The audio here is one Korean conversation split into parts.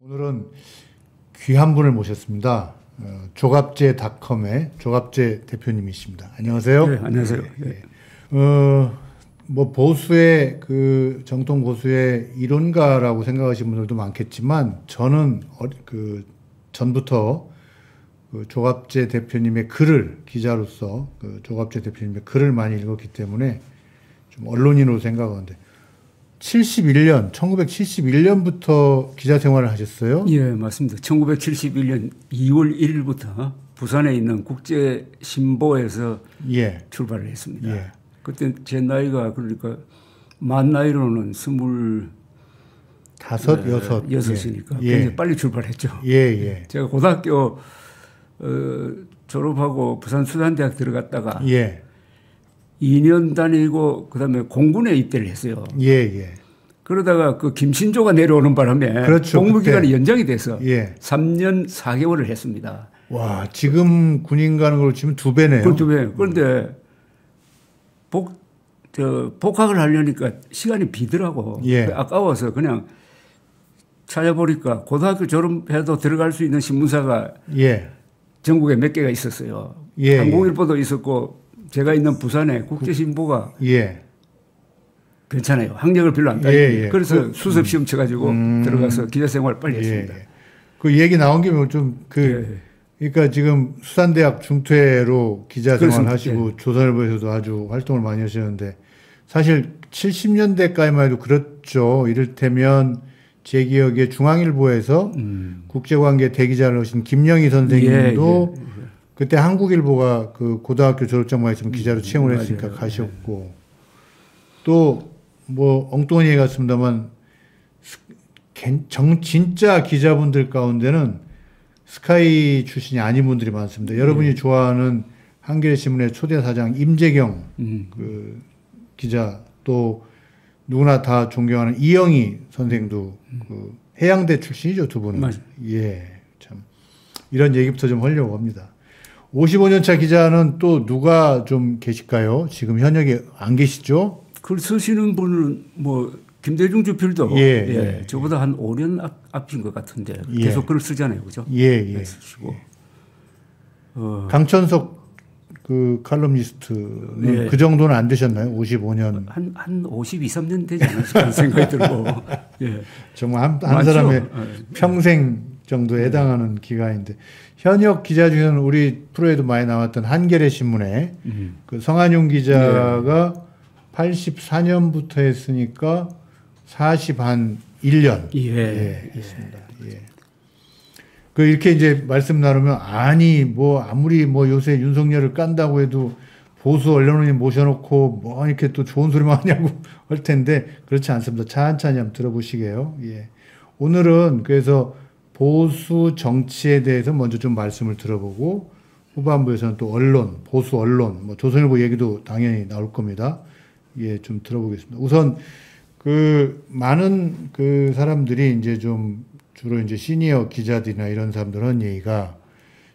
오늘은 귀한 분을 모셨습니다. 조갑제닷컴의 조갑제 대표님이십니다. 안녕하세요. 네, 안녕하세요. 네. 뭐 보수의 그 정통 보수의 이론가라고 생각하시는 분들도 많겠지만 저는 전부터 그 조갑제 대표님의 글을 기자로서 그 조갑제 대표님의 글을 많이 읽었기 때문에 좀 언론인으로 생각하는데 1971년부터 기자 생활을 하셨어요? 예, 맞습니다. 1971년 2월 1일부터 부산에 있는 국제신보에서 출발을 했습니다. 예. 그때 제 나이가 그러니까 만 나이로는 25, 6이니까 굉장히 빨리 출발했죠. 제가 고등학교 졸업하고 부산 수산대학 들어갔다가 2년 다니고 그다음에 공군에 입대를 했어요. 그러다가 그 김신조가 내려오는 바람에 그렇죠, 복무기간이 연장이 돼서 3년 4개월을 했습니다. 와, 지금 군인 가는 걸로 치면 2배네요. 그 2배. 그런데 복학을 하려니까 시간이 비더라고. 아까워서 그냥 찾아보니까 고등학교 졸업해도 들어갈 수 있는 신문사가 전국에 몇 개가 있었어요. 한국일보도 있었고 제가 있는 부산에 국제신보가 괜찮아요. 학력을 별로 안 따지고 그래서 수습 시험 쳐가지고 들어가서 기자 생활 빨리 했습니다. 그 얘기 나온 김에 좀 그러니까 지금 수산대학 중퇴로 기자 생활 하시고 조선일보에서도 아주 활동을 많이 하셨는데 사실 70년대까지만 해도 그렇죠. 이를테면 제 기억에 중앙일보에서 국제관계 대기자를 하신 김영희 선생님도 그때 한국일보가 그 고등학교 졸업장만 있으면 기자로 채용을 했으니까 가셨고 또 뭐 엉뚱한 얘기 같습니다만 진짜 기자분들 가운데는 스카이 출신이 아닌 분들이 많습니다. 여러분이 좋아하는 한겨레신문의 초대 사장 임재경 그 기자 또 누구나 다 존경하는 이영희 선생도 그 해양대 출신이죠, 두 분은. 참 이런 얘기부터 좀 하려고 합니다. 55년차 기자는 또 누가 좀 계실까요? 지금 현역에 안 계시죠? 글 쓰시는 분은 뭐 김대중 주필도 저보다 한 5년 앞인 것 같은데 계속 글을 쓰잖아요, 그죠? 쓰시고 강천석 그 칼럼니스트는 그 정도는 안 되셨나요? 55년 한 52, 3년 되지 않았을까 하는 생각이 들고 정말 한 사람의 평생 정도에 해당하는 기간인데 현역 기자 중에는 우리 프로에도 많이 나왔던 한겨레 신문에 그 성한용 기자가 84년부터 했으니까 41년 했습니다. 그 이렇게 이제 말씀 나누면 아니 뭐 아무리 뭐 요새 윤석열을 깐다고 해도 보수 언론인 모셔놓고 뭐 이렇게 또 좋은 소리만 하냐고 할 텐데 그렇지 않습니다. 천천히 한번 들어보시게요. 오늘은 그래서 보수 정치에 대해서 먼저 좀 말씀을 들어보고 후반부에서는 또 언론, 보수 언론, 뭐 조선일보 얘기도 당연히 나올 겁니다. 좀 들어보겠습니다. 우선 그 많은 그 사람들이 이제 좀 주로 이제 시니어 기자들이나 이런 사람들 하는 얘기가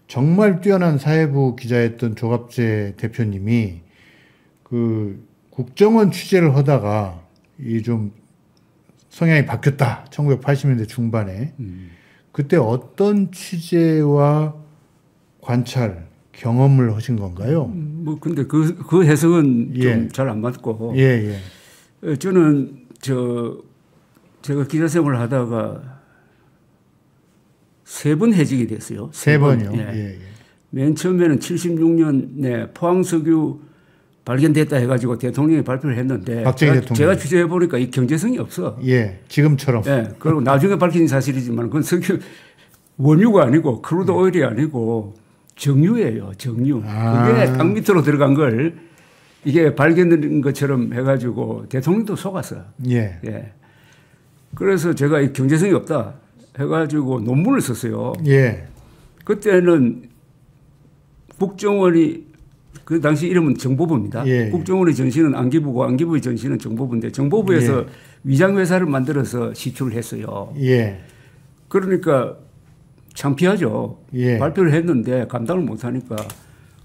정말 뛰어난 사회부 기자였던 조갑제 대표님이 그 국정원 취재를 하다가 이 좀 성향이 바뀌었다. 1980년대 중반에. 그때 어떤 취재와 관찰, 경험을 하신 건가요? 뭐 근데 그 해석은 좀 잘 안 맞고. 저는 제가 기자 생활을 하다가 3번 해직이 됐어요. 3번이요? 맨 처음에는 76년에 포항석유 발견됐다 해가지고 대통령이 발표를 했는데 제가 취재해 보니까 이 경제성이 없어. 지금처럼. 그리고 나중에 밝힌 사실이지만 그건 석유 원유가 아니고 크루드 오일이 아니고 정유예요. 정유. 그게 땅 밑으로 들어간 걸 이게 발견된 것처럼 해가지고 대통령도 속았어. 그래서 제가 이 경제성이 없다 해가지고 논문을 썼어요. 그때는 국정원이 그 당시 이름은 정보부입니다. 국정원의 전신은 안기부고 안기부의 전신은 정보부인데 정보부에서 위장회사를 만들어서 시출을 했어요. 그러니까 창피하죠. 발표를 했는데 감당을 못하니까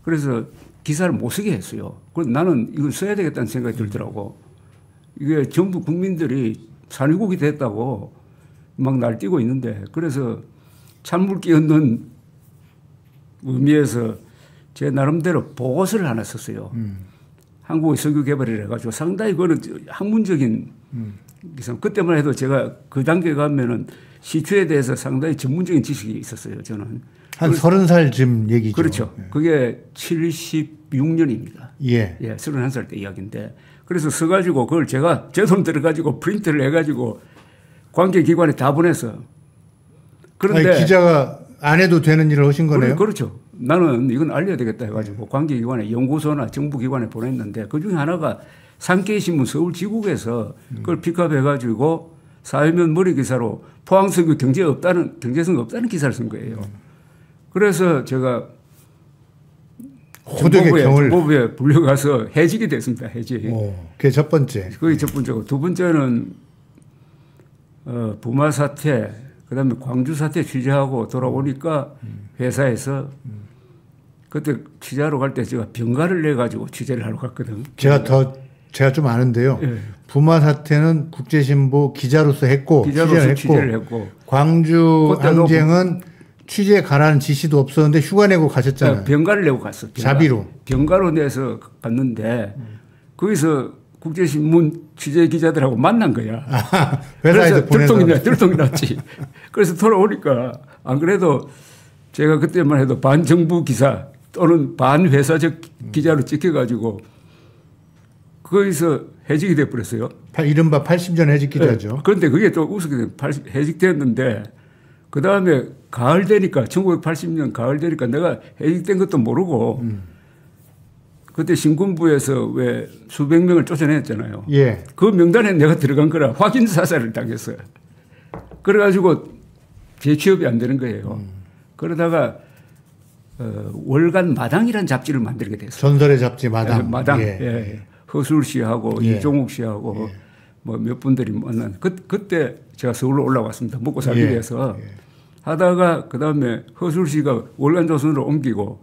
그래서 기사를 못 쓰게 했어요. 그래서 나는 이걸 써야 되겠다는 생각이 들더라고. 이게 전부 국민들이 산유국이 됐다고 막 날뛰고 있는데 그래서 찬물기 얻는 의미에서 제 나름대로 보고서를 하나 썼어요. 한국의 석유 개발을 해가지고 상당히 그거는 학문적인 기사. 그때만 해도 제가 그 단계에 가면은 시추에 대해서 상당히 전문적인 지식이 있었어요. 저는 한 30살쯤 얘기죠. 그렇죠. 예. 그게 76년입니다. 예. 예, 31살 때 이야기인데 그래서 써가지고 그걸 제가 제 손 들어가지고 프린트를 해가지고 관계기관에 다 보내서 그런데 아니, 기자가 안 해도 되는 일을 하신 거네요. 그렇죠. 나는 이건 알려야 되겠다 해가지고 관계기관에 연구소나 정부기관에 보냈는데 그중에 하나가 산케이신문 서울지국에서 그걸 픽업해가지고 사회면 머리 기사로 포항석유 경제성 없다는 기사를 쓴 거예요. 그래서 제가 정보부에 불려가서 해직이 됐습니다. 해직. 그게 첫 번째. 그게 첫 번째고 두 번째는 부마 사태, 그다음에 광주 사태 취재하고 돌아오니까 회사에서 그때 취재하러 갈 때 제가 병가를 내 가지고 취재를 하러 갔거든. 제가 좀 아는데요. 예. 부마 사태는 국제신보 기자로서 취재를 했고 광주 항쟁은 취재 가라는 지시도 없었는데 휴가 내고 가셨잖아요. 병가를 내고 갔어. 자비로. 병가로 내서 갔는데 거기서 국제신문 취재 기자들하고 만난 거야. 회사에서 보내서 들통이 났지. 그래서 돌아오니까 안 그래도 제가 그때만 해도 반정부 기사 또는 반회사적 기자로 찍혀가지고 거기서 해직이 돼버렸어요. 이른바 80년 해직 기자죠. 네. 그런데 그게 또 우습게 해직됐는데 그 다음에 가을 되니까 1980년 가을 되니까 내가 해직된 것도 모르고 그때 신군부에서 왜 수백 명을 쫓아냈잖아요. 예. 그 명단에 내가 들어간 거라 확인 사살을 당했어요. 그래가지고 재취업이 안 되는 거예요. 그러다가 월간 마당이라는 잡지를 만들게 됐어요. 전설의 잡지 마당. 마당. 예. 예. 허술 씨하고 이종욱 씨하고 뭐 몇 분들이 만난 그때 제가 서울로 올라왔습니다. 먹고 살기 위해서. 하다가 그다음에 허술 씨가 월간조선으로 옮기고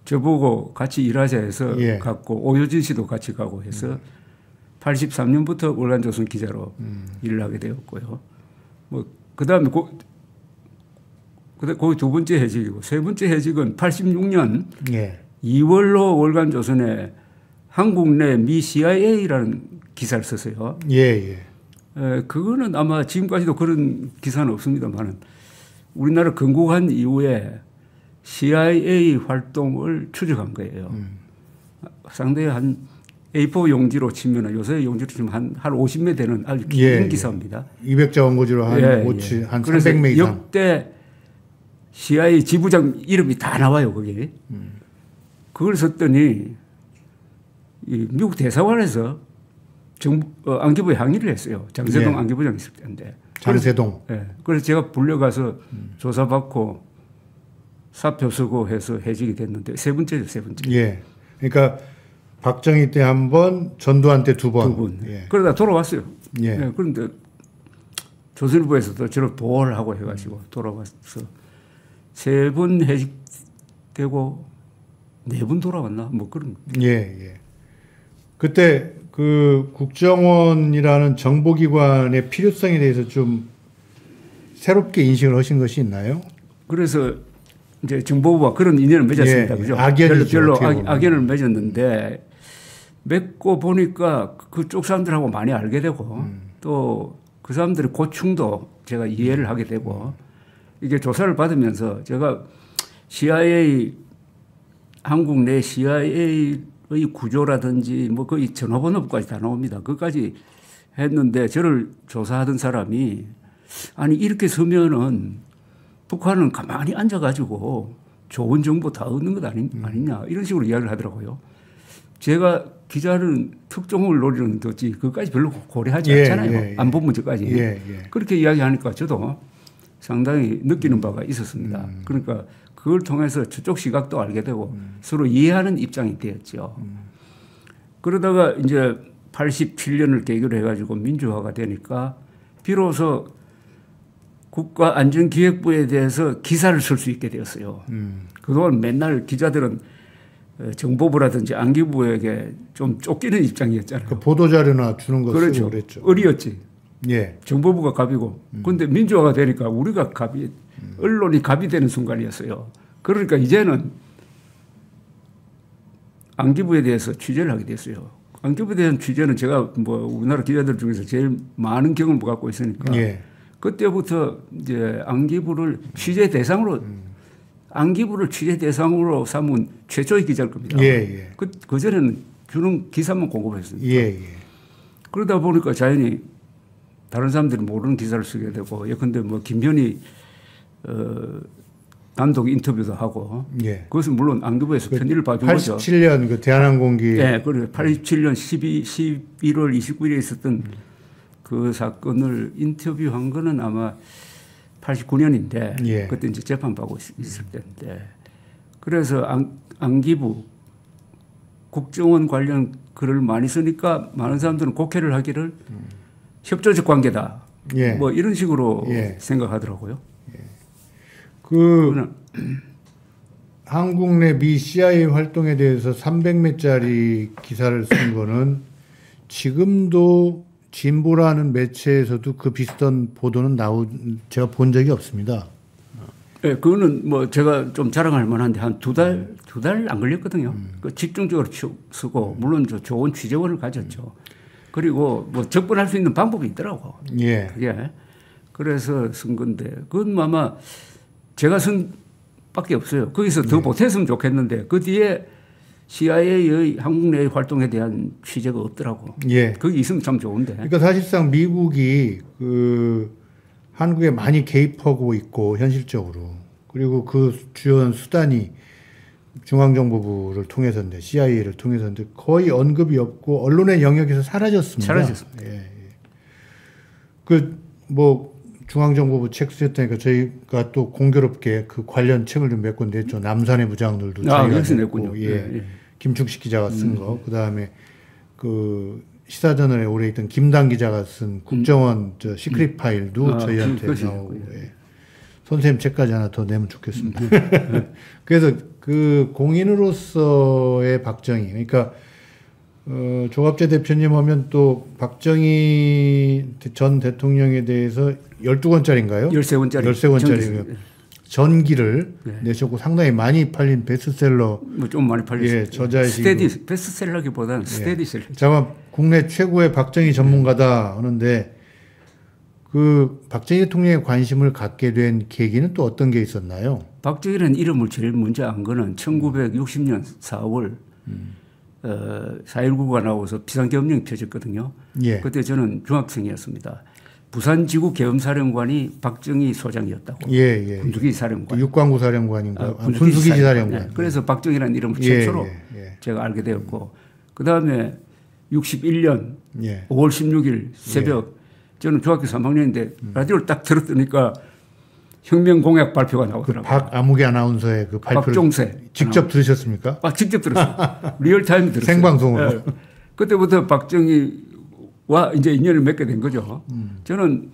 저보고 같이 일하자 해서 갔고 오효진 씨도 같이 가고 해서 83년부터 월간조선 기자로 일을 하게 되었고요. 뭐 그다음에 거기 두 번째 해직이고 세 번째 해직은 86년 2월로 월간조선에 한국 내 미 CIA라는 기사를 썼어요. 그거는 아마 지금까지도 그런 기사는 없습니다만은 우리나라 건국한 이후에 CIA 활동을 추적한 거예요. 상당히 한 A4 용지로 치면 요새 용지로 치면 한 50매 되는 아주 긴 기사입니다. 200자 원고지로 한 300매 이상. 역대 CIA 지부장 이름이 다 나와요, 거기. 그걸 썼더니 이 미국 대사관에서 안기부에 항의를 했어요. 장세동 안기부장 있을 때인데. 장세동. 그래서 제가 불려가서 조사받고 사표 쓰고 해서 해직이 됐는데 세 번째죠, 세 번째. 그러니까 박정희 때 한 번, 전두환 때 두 번. 두 번. 그러다 돌아왔어요. 그런데 조선일보에서도 저를 보호를 하고 해가지고 돌아와서 세 번 해직되고 네 번 돌아왔나? 뭐 그런. 그때 그 국정원이라는 정보기관의 필요성에 대해서 좀 새롭게 인식을 하신 것이 있나요? 그래서 이제 정보부와 그런 인연을 맺었습니다. 그죠? 별로 악연을 맺었는데 맺고 보니까 그쪽 사람들하고 많이 알게 되고 또 그 사람들의 고충도 제가 이해를 하게 되고 이게 조사를 받으면서 제가 CIA 한국 내 CIA의 구조라든지 뭐 거의 전화번호까지 다 나옵니다. 그것까지 했는데 저를 조사하던 사람이 아니 이렇게 서면은 북한은 가만히 앉아가지고 좋은 정보 다 얻는 것 아니냐 이런 식으로 이야기를 하더라고요. 제가 기자는 특종을 노리는 거지 그것까지 별로 고려하지 않잖아요. 안보 문제까지. 그렇게 이야기하니까 저도 상당히 느끼는 바가 있었습니다. 그러니까 그걸 통해서 저쪽 시각도 알게 되고 서로 이해하는 입장이 되었죠. 그러다가 이제 87년을 계기로 해가지고 민주화가 되니까 비로소 국가안전기획부에 대해서 기사를 쓸 수 있게 되었어요. 그동안 맨날 기자들은 정보부라든지 안기부에게 좀 쫓기는 입장이었잖아요. 그 보도자료나 주는 거 쓰고 그랬죠. 의리였지. 예. 정보부가 갑이고. 그런데 민주화가 되니까 우리가 갑이, 언론이 갑이 되는 순간이었어요. 그러니까 이제는 안기부에 대해서 취재를 하게 됐어요. 안기부에 대한 취재는 제가 뭐 우리나라 기자들 중에서 제일 많은 경험을 갖고 있으니까 예. 그때부터 이제 안기부를 취재 대상으로 안기부를 취재 대상으로 삼은 최초의 기자일 겁니다. 예, 예. 그전에는 주는 기사만 공급했습니다. 예, 예. 그러다 보니까 자연히 다른 사람들이 모르는 기사를 쓰게 되고 예컨대 뭐 김현희 단독 인터뷰도 하고 예. 그것은 물론 안기부에서 편의를 봐준 거죠. 87년 그 대한항공기. 네, 그래 87년 11월 29일에 있었던 그 사건을 인터뷰한 거는 아마 89년인데 예. 그때 이제 재판받고 있을 때인데 그래서 안기부 국정원 관련 글을 많이 쓰니까 많은 사람들은 곡해를 하기를 협조적 관계다. 예. 뭐 이런 식으로 예. 생각하더라고요. 그 한국 내 미 CIA 활동에 대해서 300매짜리 기사를 쓴 거는 지금도 진보라는 매체에서도 그 비슷한 보도는 제가 본 적이 없습니다. 네, 그거는 뭐 제가 좀 자랑할 만한데 한 두 달 안 걸렸거든요. 그 집중적으로 쓰고 물론 좋은 취재원을 가졌죠. 그리고 뭐 접근할 수 있는 방법이 있더라고. 예. 그게 그래서 쓴 건데 그건 아마 제가 쓴 밖에 없어요. 거기서 더 보탰으면 좋겠는데 그 뒤에 CIA의 한국 내의 활동에 대한 취재가 없더라고. 예. 거기 있으면 참 좋은데. 그러니까 사실상 미국이 그 한국에 많이 개입하고 있고 현실적으로 그리고 그 주요한 수단이 중앙정보부를 통해서인데 CIA를 통해서인데 거의 언급이 없고 언론의 영역에서 사라졌습니다. 사라졌습니다. 예. 그 뭐 중앙정보부 책 쓰셨다니까 저희가 또 공교롭게 그 관련 책을 좀 몇 권 냈죠. 남산의 부장들도 여기서 냈군요. 예. 예. 김충식 기자가 쓴 거. 그다음에 그 시사저널에 오래 있던 김당 기자가 쓴 국정원 저 시크릿 파일도 저희한테 나오고. 예. 선생님 책까지 하나 더 내면 좋겠습니다. 그래서 그 공인으로서의 박정희, 그러니까 조갑재 대표님 하면 또 박정희 전 대통령에 대해서 12권짜리인가요? 13권짜리. 13권짜리 전기를 내셨고 상당히 많이 팔린 베스트셀러. 뭐 좀 많이 팔렸어요. 예, 저자이시고. 스테디 베스트셀러기보다는 스테디셀러. 제가 국내 최고의 박정희 전문가다 하는데 그 박정희 대통령에 관심을 갖게 된 계기는 또 어떤 게 있었나요? 박정희라는 이름을 제일 먼저 안 거는 1960년 4월 4.19가 나오고서 비상계엄령이 펴졌거든요. 예. 그때 저는 중학생이었습니다. 부산지구 계엄사령관이 박정희 소장이었다고. 예, 예. 군수기 사령관. 육관구 사령관인가? 군수기지 사령관. 네. 그래서 박정희라는 이름을 최초로 제가 알게 되었고 그 다음에 61년 5월 16일 새벽 저는 중학교 3학년인데 라디오를 딱 들었으니까 혁명 공약 발표가 나오더라고요. 그 박아무개 아나운서의 그 발표를 박종세 직접 들으셨습니까? 직접 들었어요. 리얼타임 들었어요. 생방송으로. 네. 그때부터 박정희와 이제 인연을 맺게 된 거죠. 저는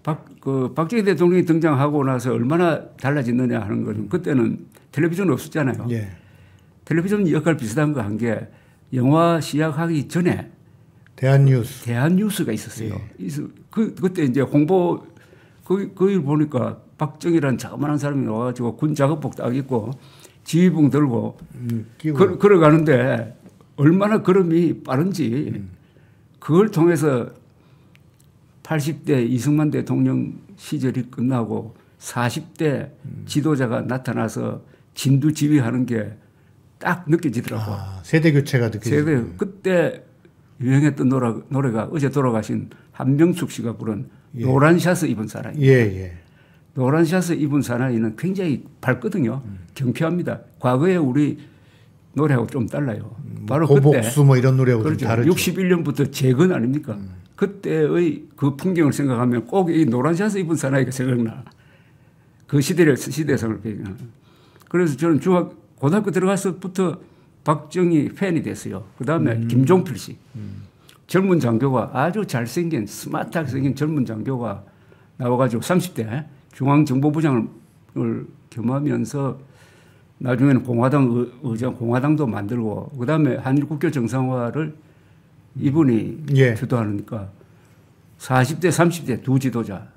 박정희 대통령이 등장하고 나서 얼마나 달라졌느냐 하는 것은 그때는 텔레비전 없었잖아요. 예. 텔레비전 역할 비슷한 거 한 게 영화 시작하기 전에 대한뉴스가 있었어요. 예. 그때 이제 홍보 거기 보니까 박정희라는 자그마한 사람이 와가지고 군 작업복 딱 입고 지휘봉 들고 걸어가는데 얼마나 걸음이 빠른지 그걸 통해서 80대 이승만 대통령 시절이 끝나고 40대 지도자가 나타나서 진두 지휘하는 게 딱 느껴지더라고요. 세대 교체가 느껴지죠. 그때 유행했던 노래가 어제 돌아가신 한명숙 씨가 부른 노란 샤스 입은 사나이. 노란 샤스 입은 사나이는 굉장히 밝거든요. 경쾌합니다. 과거에 우리 노래하고 좀 달라요. 바로 고복수 뭐 이런 노래하고 그렇죠. 좀 다르죠. 61년부터 재건 아닙니까? 그때의 그 풍경을 생각하면 꼭 이 노란 샤스 입은 사나이가 생각나. 그 시대성을 배경하는. 그래서 저는 고등학교 들어가서부터 박정희 팬이 됐어요. 그다음에 김종필 씨. 젊은 장교가 아주 잘생긴 스마트하게 생긴 젊은 장교가 나와가지고 30대 중앙정보부장을 겸하면서 나중에는 공화당 의장 공화당도 만들고 그다음에 한일 국교 정상화를 이분이 주도하니까 40대, 30대 두 지도자.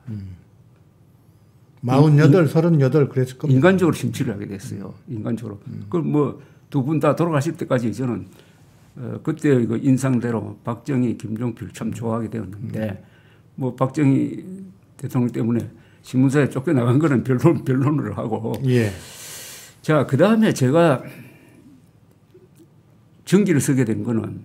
48, 38 그랬을 겁니다. 인간적으로 심취를 하게 됐어요. 인간적으로. 그럼 뭐 두 분 다 돌아가실 때까지 저는 그때 이거 인상대로 박정희, 김종필 참 좋아하게 되었는데 뭐 박정희 대통령 때문에 신문사에 쫓겨나간 거는 변론을 하고. 예. 자, 그 다음에 제가 전기를 쓰게 된 거는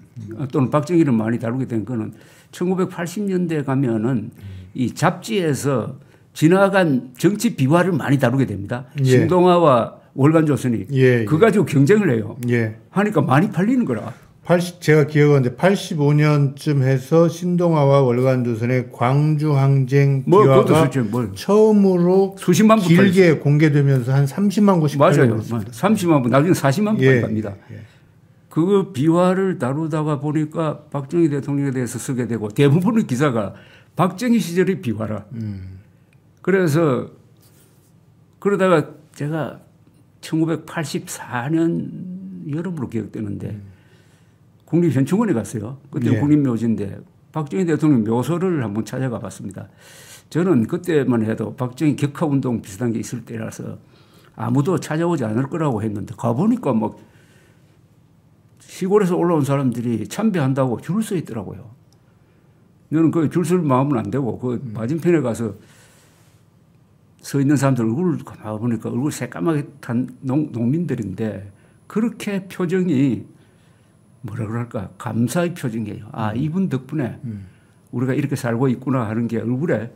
또는 박정희를 많이 다루게 된 거는 1980년대 가면은 이 잡지에서 지나간 정치 비화를 많이 다루게 됩니다. 예. 신동아와 월간조선이 예. 그거 가지고 경쟁을 해요. 예. 하니까 많이 팔리는 거라. 제가 기억하는데 85년쯤 해서 신동아와 월간조선의 광주항쟁 비화가 처음으로 수십만 부 길게 팔렸어요. 공개되면서 한 30만 부씩 맞아요. 30만 부, 나중에 40만 부까지 갑니다. 그 비화를 다루다가 보니까 박정희 대통령에 대해서 쓰게 되고 대부분의 기사가 박정희 시절의 비화라. 그래서 그러다가 제가 1984년 여름으로 기억되는데 국립현충원에 갔어요. 그때 국립묘지인데 박정희 대통령 묘소를 한번 찾아가 봤습니다. 저는 그때만 해도 박정희 격하운동 비슷한 게 있을 때라서 아무도 찾아오지 않을 거라고 했는데 가보니까 막 시골에서 올라온 사람들이 참배한다고 줄을 서 있더라고요. 저는 그 줄 쓸 마음은 안 되고 그 맞은편에 가서 서 있는 사람들 얼굴을 보니까 얼굴 새까맣게 탄 농민들인데 그렇게 표정이 뭐라 그럴까 감사의 표정이에요. 아, 이분 덕분에 우리가 이렇게 살고 있구나 하는 게 얼굴에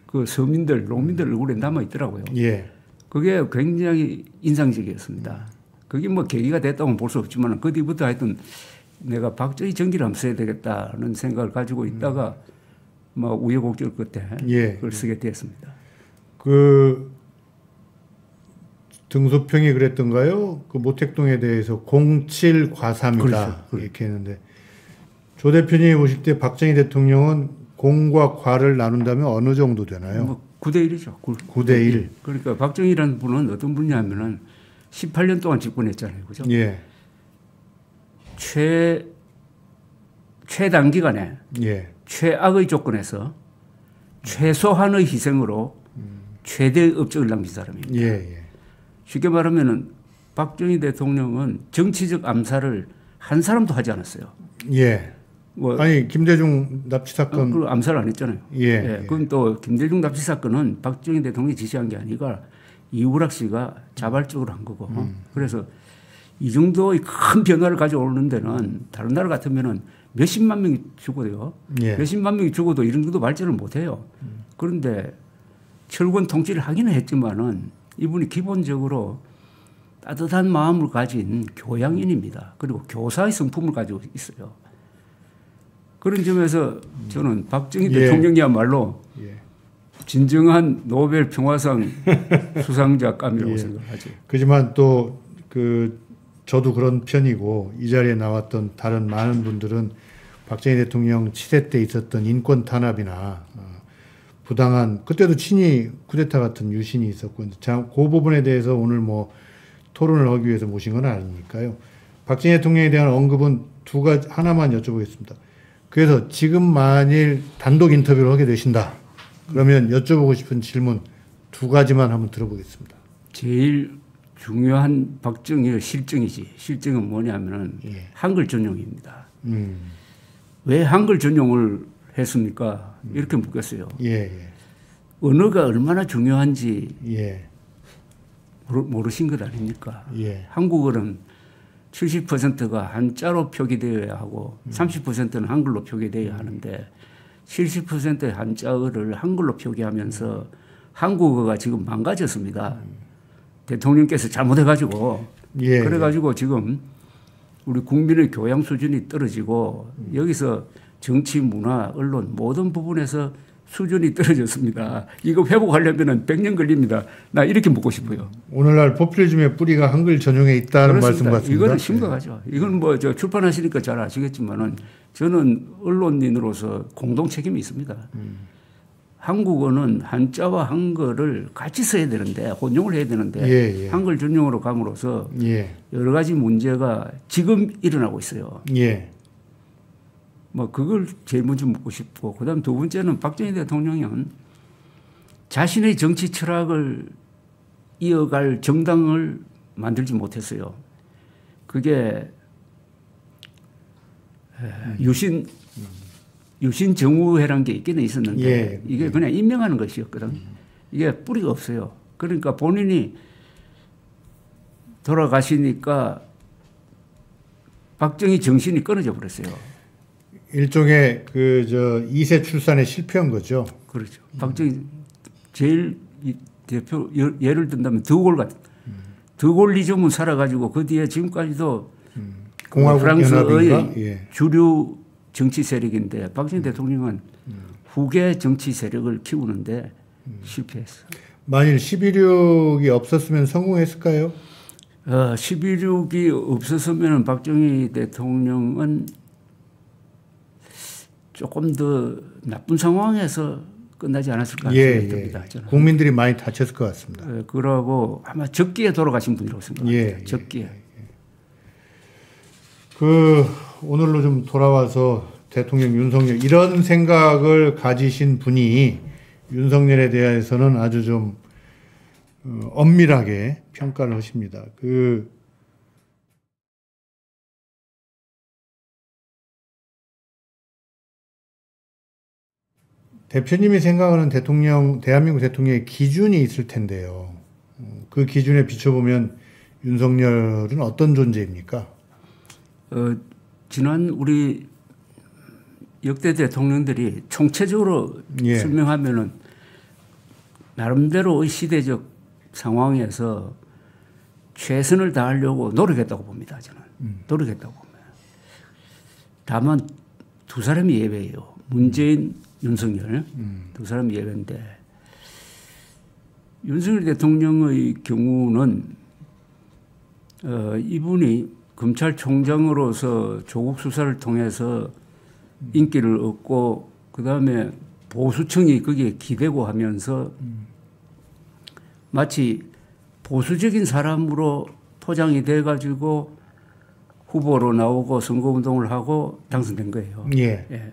그 서민들, 농민들 얼굴에 남아 있더라고요. 예. 그게 굉장히 인상적이었습니다. 그게 뭐 계기가 됐다고는 볼 수 없지만 그 뒤부터 하여튼 내가 박정희 전기를 한번 써야 되겠다는 생각을 가지고 있다가 뭐 우여곡절 끝에 그걸 쓰게 되었습니다. 그 등소평이 그랬던가요? 그 모택동에 대해서 07과삼이다 그렇죠. 이렇게 했는데 조 대표님이 보실 때 박정희 대통령은 공과 과를 나눈다면 어느 정도 되나요? 뭐 9대 1이죠. 9대 1. 그러니까 박정희라는 분은 어떤 분이냐면은 18년 동안 집권했잖아요. 그죠? 예. 최단기간에 최악의 조건에서 최소한의 희생으로 최대의 업적을 남긴 사람입니다. 쉽게 말하면은 박정희 대통령은 정치적 암살을 한 사람도 하지 않았어요. 뭐 아니 김대중 납치 사건 그 암살 안 했잖아요. 그럼 또 김대중 납치 사건은 박정희 대통령이 지시한 게 아니라 이우락 씨가 자발적으로 한 거고. 그래서 이 정도의 큰 변화를 가져오는 데는 다른 나라 같으면은 몇십만 명이 죽어요. 몇십만 명이 죽어도 이런 정도 발전을 못 해요. 그런데 철권 통치를 하기는 했지만은 이분이 기본적으로 따뜻한 마음을 가진 교양인입니다. 그리고 교사의 성품을 가지고 있어요. 그런 점에서 저는 박정희 대통령이야말로 진정한 노벨 평화상 수상자감이라고 생각하죠. 그렇지만 또 저도 그런 편이고 이 자리에 나왔던 다른 많은 분들은 박정희 대통령 치세 때 있었던 인권 탄압이나 부당한 그때도 친위 쿠데타 같은 유신이 있었고 그 부분에 대해서 오늘 뭐 토론을 하기 위해서 모신 건 아니니까요. 박정희 대통령에 대한 언급은 두 가지 하나만 여쭤보겠습니다. 그래서 지금 만일 단독 인터뷰를 하게 되신다. 그러면 여쭤보고 싶은 질문 두 가지만 한번 들어보겠습니다. 제일 중요한 박정희의 실정이지. 실정은 뭐냐면은 한글 전용입니다. 왜 한글 전용을 했습니까? 이렇게 묻겠어요. 언어가 얼마나 중요한지 모르신 것 아닙니까? 한국어는 70%가 한자로 표기되어야 하고 30%는 한글로 표기되어야 하는데 70%의 한자어를 한글로 표기하면서 한국어가 지금 망가졌습니다. 대통령께서 잘못해가지고 그래가지고 지금 우리 국민의 교양 수준이 떨어지고 여기서 정치, 문화, 언론 모든 부분에서 수준이 떨어졌습니다. 이거 회복하려면 100년 걸립니다. 나 이렇게 묻고 싶어요. 오늘날 포퓰리즘의 뿌리가 한글 전용에 있다는 그렇습니다. 말씀 같습니다. 이거는 심각하죠. 이건 뭐 출판하시니까 잘 아시겠지만은 저는 언론인으로서 공동 책임이 있습니다. 한국어는 한자와 한글을 같이 써야 되는데 혼용을 해야 되는데 한글 전용으로 감으로써 여러 가지 문제가 지금 일어나고 있어요. 뭐 그걸 제일 먼저 묻고 싶고, 그다음 두 번째는 박정희 대통령은 자신의 정치 철학을 이어갈 정당을 만들지 못했어요. 그게 유신정우회라는 게 있기는 있었는데 예. 이게 그냥 임명하는 것이었거든. 이게 뿌리가 없어요. 그러니까 본인이 돌아가시니까 박정희 정신이 끊어져 버렸어요. 일종의 그 저 2세 출산에 실패한 거죠. 그렇죠. 박정희 제일 대표 예를 든다면 드골 같은 드골리즘은 살아가지고 그 뒤에 지금까지도 프랑스의 예. 주류 정치 세력인데 박정희 대통령은 후계 정치 세력을 키우는데 실패했어. 만일 11.6이 없었으면 성공했을까요? 11.6이 없었으면 박정희 대통령은 조금 더 나쁜 상황에서 끝나지 않았을까 생각됩니다. 예. 국민들이 많이 다쳤을 것 같습니다. 그러고 아마 적기에 돌아가신 분이라고 생각합니다. 적기에. 그 오늘로 좀 돌아와서 대통령 윤석열 이런 생각을 가지신 분이 윤석열에 대해서는 아주 좀 엄밀하게 평가를 하십니다. 대표님이 생각하는 대한민국 대통령의 기준이 있을 텐데요. 그 기준에 비춰보면 윤석열은 어떤 존재입니까? 지난 우리 역대 대통령들이 총체적으로 설명하면은 나름대로의 시대적 상황에서 최선을 다하려고 노력했다고 봅니다. 저는 노력했다고 봅니다. 다만 두 사람이 예외예요. 문재인, 윤석열 두 사람이 예외인데 윤석열 대통령의 경우는 이분이 검찰총장으로서 조국 수사를 통해서 인기를 얻고 그다음에 보수층이 거기에 기대고 하면서 마치 보수적인 사람으로 포장이 돼가지고 후보로 나오고 선거운동을 하고 당선된 거예요. 예.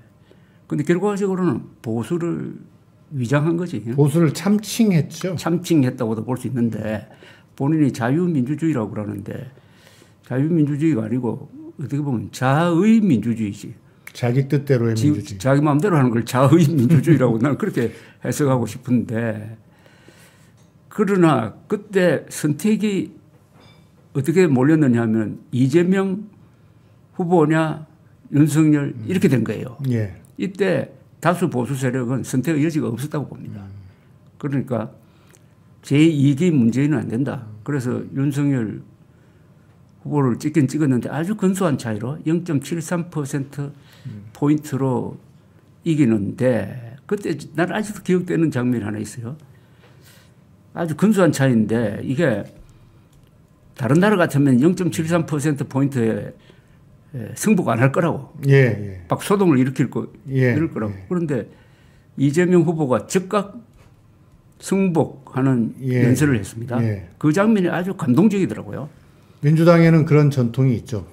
근데 결과적으로는 보수를 위장한 거지. 보수를 참칭했죠. 참칭했다고도 볼 수 있는데 본인이 자유민주주의라고 그러는데 자유민주주의가 아니고 어떻게 보면 자의 민주주의지. 자기 뜻대로의 민주주의. 자기 마음대로 하는 걸 자의 민주주의라고 나는 그렇게 해석하고 싶은데 그러나 그때 선택이 어떻게 몰렸느냐 하면 이재명 후보냐 윤석열 이렇게 된 거예요. 예. 이때 다수 보수 세력은 선택의 여지가 없었다고 봅니다. 그러니까 제2기 문재인은 안 된다. 그래서 윤석열 후보를 찍긴 찍었는데 아주 근소한 차이로 0.73% 포인트로 이기는데 그때 난 아직도 기억되는 장면이 하나 있어요. 아주 근소한 차이인데 이게 다른 나라 같으면 0.73% 포인트에 승복 안 할 거라고. 박소동을 일으킬 이럴 거라고. 그런데 이재명 후보가 즉각 승복하는 연설을 했습니다. 그 장면이 아주 감동적이더라고요. 민주당에는 그런 전통이 있죠.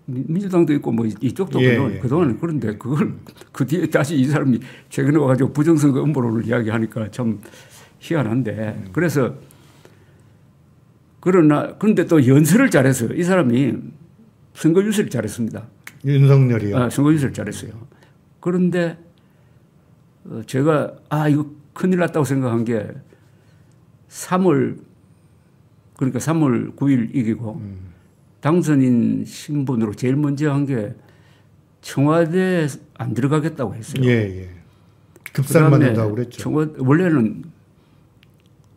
민주당도 있고 뭐 이쪽도 그동안 그런데 그걸 그 뒤에 다시 이 사람이 최근에 와가지고 부정선거 음모론을 이야기하니까 참 희한한데 그래서 그런데 또 연설을 잘했어요. 이 사람이 선거 유세를 잘했습니다. 윤석열이요? 선거 유세를 잘했어요. 그런데 제가 이거 큰일 났다고 생각한 게 3월 9일 이기고 당선인 신분으로 제일 먼저 한 게 청와대에 안 들어가겠다고 했어요. 급살 맞는다고 그랬죠. 원래는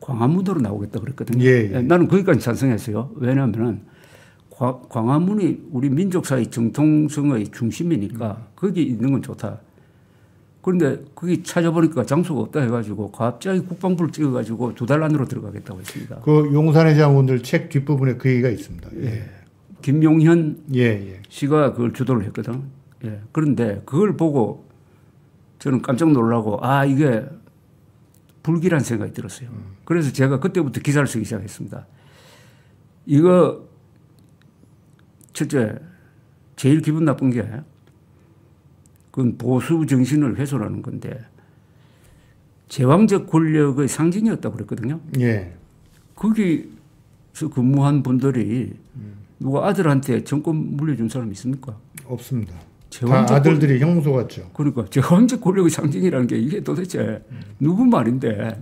광화문으로 나오겠다고 그랬거든요. 나는 거기까지 찬성했어요. 왜냐하면 광화문이 우리 민족사의 정통성의 중심이니까 거기 있는 건 좋다. 그런데 거기 찾아보니까 장소가 없다 해가지고 갑자기 국방부를 찍어가지고 2달 안으로 들어가겠다고 했습니다. 그 용산의 장군들 책 뒷부분에 그 얘기가 있습니다. 김용현 씨가 그걸 주도를 했거든. 그런데 그걸 보고 저는 깜짝 놀라고 이게 불길한 생각이 들었어요. 그래서 제가 그때부터 기사를 쓰기 시작했습니다. 이거 첫째 제일 기분 나쁜 게 그건 보수 정신을 훼손하는 건데 제왕적 권력의 상징이었다고 그랬거든요. 예. 거기서 근무한 분들이 누가 아들한테 정권 물려준 사람 있습니까? 없습니다. 다 아들들이 형무소 갔죠. 그러니까 제왕적 권력의 상징이라는 게 이게 도대체 누구 말인데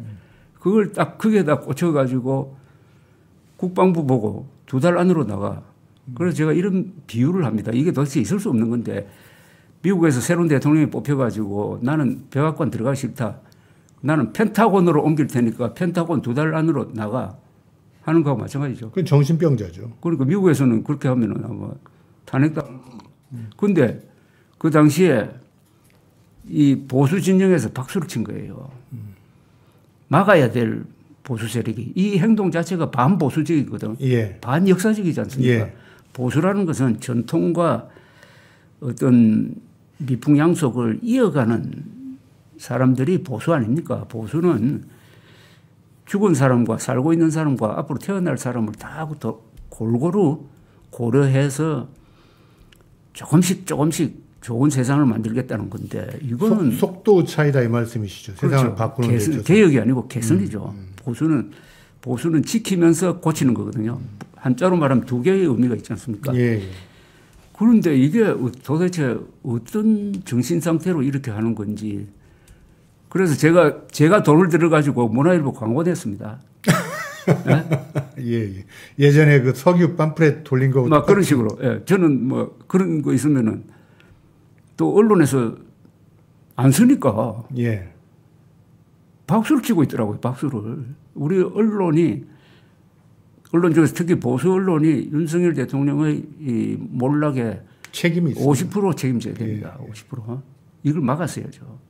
그걸 딱 크게다 꽂혀가지고 국방부 보고 2달 안으로 나가. 그래서 제가 이런 비유를 합니다. 이게 도대체 있을 수 없는 건데 미국에서 새로운 대통령이 뽑혀가지고 나는 백악관 들어가기 싫다. 나는 펜타곤으로 옮길 테니까 펜타곤 2달 안으로 나가 하는 거하고 마찬가지죠. 그건 정신병자죠. 그러니까 미국에서는 그렇게 하면은 아마 탄핵당. 근데 그 당시에 이 보수 진영에서 박수를 친 거예요. 막아야 될 보수 세력이. 이 행동 자체가 반보수적이거든. 예. 반역사적이지 않습니까? 예. 보수라는 것은 전통과 어떤 미풍양속을 이어가는 사람들이 보수 아닙니까? 보수는 죽은 사람과 살고 있는 사람과 앞으로 태어날 사람을 다 골고루 고려해서 조금씩 좋은 세상을 만들겠다는 건데 이거는 속도 차이다 이 말씀이시죠. 그렇죠. 세상을 바꾸는 데 있어서. 개혁이 아니고 개선이죠. 보수는 지키면서 고치는 거거든요. 한자로 말하면 2개의 의미가 있지 않습니까? 예. 그런데 이게 도대체 어떤 정신 상태로 이렇게 하는 건지. 그래서 제가 돈을 들여가지고 문화일보 광고 냈습니다. 예? 예전에 그 석유 팜프렛 돌린 거. 막 그런 식으로. 예. 저는 뭐 그런 거 있으면은 또 언론에서 안 쓰니까. 예. 박수를 치고 있더라고요. 박수를. 우리 언론 중에서 특히 보수 언론이 윤석열 대통령의 이 몰락에 책임이 있습니다. 50% 책임져야 됩니다. 예. 50%. 이걸 막았어야죠.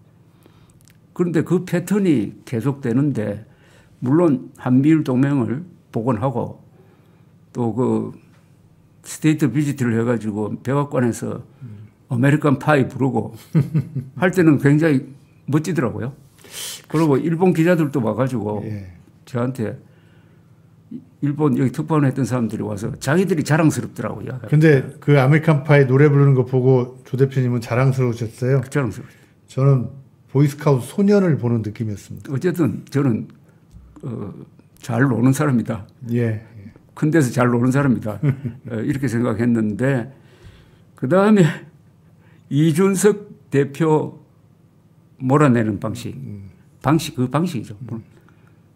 그런데 그 패턴이 계속되는데 물론 한미일 동맹을 복원하고 또 그 스테이트 비지트를 해가지고 백악관에서 아메리칸 파이 부르고 할 때는 굉장히 멋지더라고요. 그리고 일본 기자들도 와가지고 예. 저한테 일본 여기 특파원 했던 사람들이 와서 자기들이 자랑스럽더라고요. 근데 그 아메리칸 파이 노래 부르는 거 보고 조 대표님은 자랑스러우셨어요? 자랑스러웠어요. 저는 보이스카우트 소년을 보는 느낌이었습니다. 어쨌든 저는 잘 노는 사람이다. 예. 큰 데서 잘 노는 사람이다. 이렇게 생각했는데 그다음에 이준석 대표 몰아내는 그 방식이죠.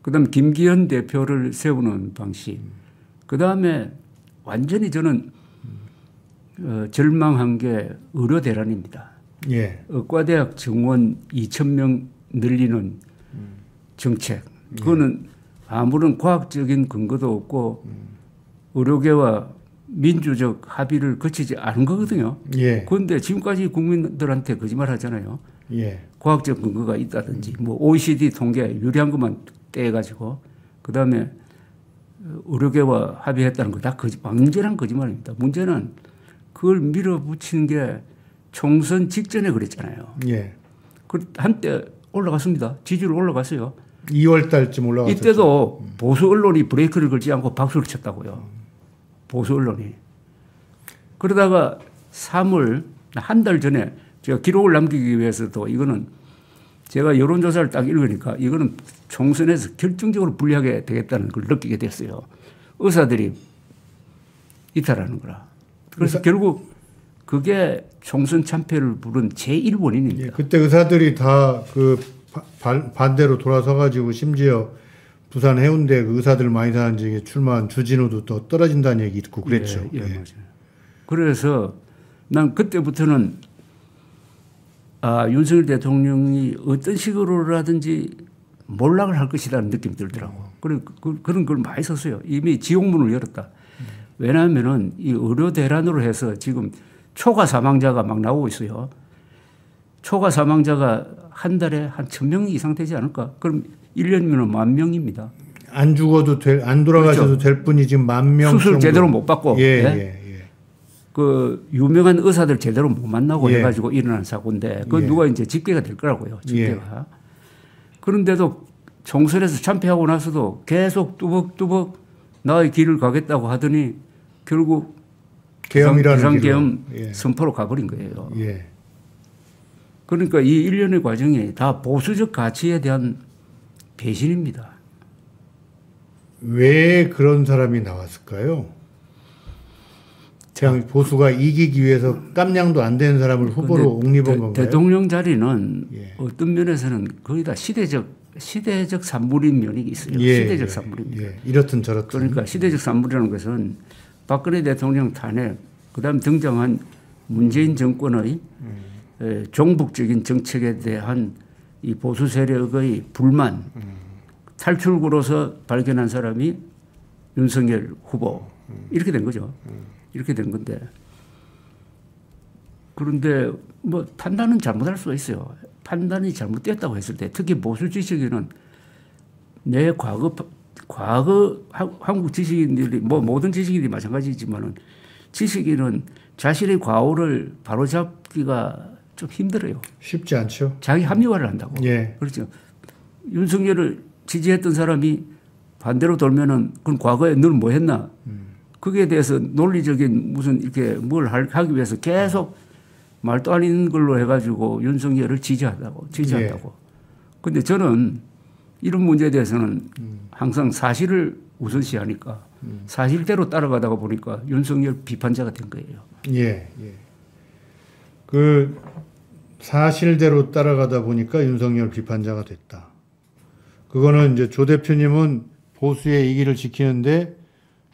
그다음에 김기현 대표를 세우는 방식. 그다음에 완전히 저는 절망한 게 의료 대란입니다. 예. 의과대학 정원 2,000명 늘리는 정책. 그거는 아무런 과학적인 근거도 없고 의료계와 민주적 합의를 거치지 않은 거거든요. 예. 그런데 지금까지 국민들한테 거짓말 하잖아요. 예. 과학적 근거가 있다든지 뭐 OECD 통계 유리한 것만 떼가지고 그다음에 의료계와 합의했다는 거 다 완전한 거짓말입니다. 문제는 그걸 밀어붙이는 게 총선 직전에 그랬잖아요. 예. 그 한때 올라갔습니다. 지지율 올라갔어요. 2월 달쯤 올라갔죠. 이때도 보수 언론이 브레이크를 걸지 않고 박수를 쳤다고요. 보수 언론이. 그러다가 3월 한 달 전에 제가 기록을 남기기 위해서도 이거는 제가 여론조사를 딱 읽으니까 이거는 총선에서 결정적으로 불리하게 되겠다는 걸 느끼게 됐어요. 의사들이 이탈하는 거라. 그래서 결국 그게 총선 참패를 부른 제1원인입니다. 예, 그때 의사들이 다 그 반대로 돌아서 가지고 심지어 부산 해운대 그 의사들 많이 사는 지역에 출마한 주진우도 또 떨어진다는 얘기 있고 그랬죠. 예, 맞아요. 그래서 난 그때부터는 윤석열 대통령이 어떤 식으로라든지 몰락을 할 것이라는 느낌이 들더라고. 그런 걸 많이 썼어요. 이미 지옥문을 열었다. 왜냐하면은 이 의료 대란으로 해서 지금 초과 사망자가 막 나오고 있어요. 초과 사망자가 한 달에 한 1,000명 이상 되지 않을까? 그럼 1년이면 10,000명입니다. 안 죽어도 안 돌아가셔도 그렇죠. 될 분이 지금 10,000명 수술 제대로 못 받고. 예, 네? 예. 그 유명한 의사들 제대로 못 만나고 해가지고 일어난 사고인데 그 누가 이제 집계가 될 거라고요. 집계가. 그런데도 총선에서 참패하고 나서도 계속 뚜벅뚜벅 나의 길을 가겠다고 하더니 결국 계엄이라는 비상계엄 선포로 가버린 거예요. 예. 그러니까 이 일련의 과정이 다 보수적 가치에 대한 배신입니다. 왜 그런 사람이 나왔을까요? 그냥 보수가 이기기 위해서 깜냥도 안 되는 사람을 후보로 옹립한 건가요? 대통령 자리는 예. 어떤 면에서는 거의 다 시대적 산물인 면이 있어요. 예, 시대적 산물입니다. 예. 이렇든 저렇든. 그러니까 시대적 산물이라는 것은 박근혜 대통령 탄핵, 그다음 등장한 문재인 정권의 종북적인 정책에 대한 이 보수 세력의 불만, 탈출구로서 발견한 사람이 윤석열 후보 이렇게 된 거죠. 이렇게 된 건데, 그런데 뭐 판단은 잘못할 수가 있어요. 판단이 잘못됐다고 했을 때, 특히 보수 지식인은 내 과거 한국 지식인들이 뭐 모든 지식인들이 마찬가지지만은 지식인은 자신의 과오를 바로잡기가 좀 힘들어요. 쉽지 않죠. 자기 합리화를 한다고. 예. 그렇죠. 윤석열을 지지했던 사람이 반대로 돌면은 그건 과거에 늘 뭐 했나? 거기에 대해서 논리적인 무슨 이렇게 뭘 하기 위해서 계속 말도 안 있는 걸로 해가지고 윤석열을 지지한다고. 근데 예. 저는 이런 문제에 대해서는 항상 사실을 우선시하니까 사실대로 따라가다가 보니까 윤석열 비판자가 된 거예요. 예, 예. 그 사실대로 따라가다 보니까 윤석열 비판자가 됐다. 그거는 이제 조 대표님은 보수의 이기를 지키는데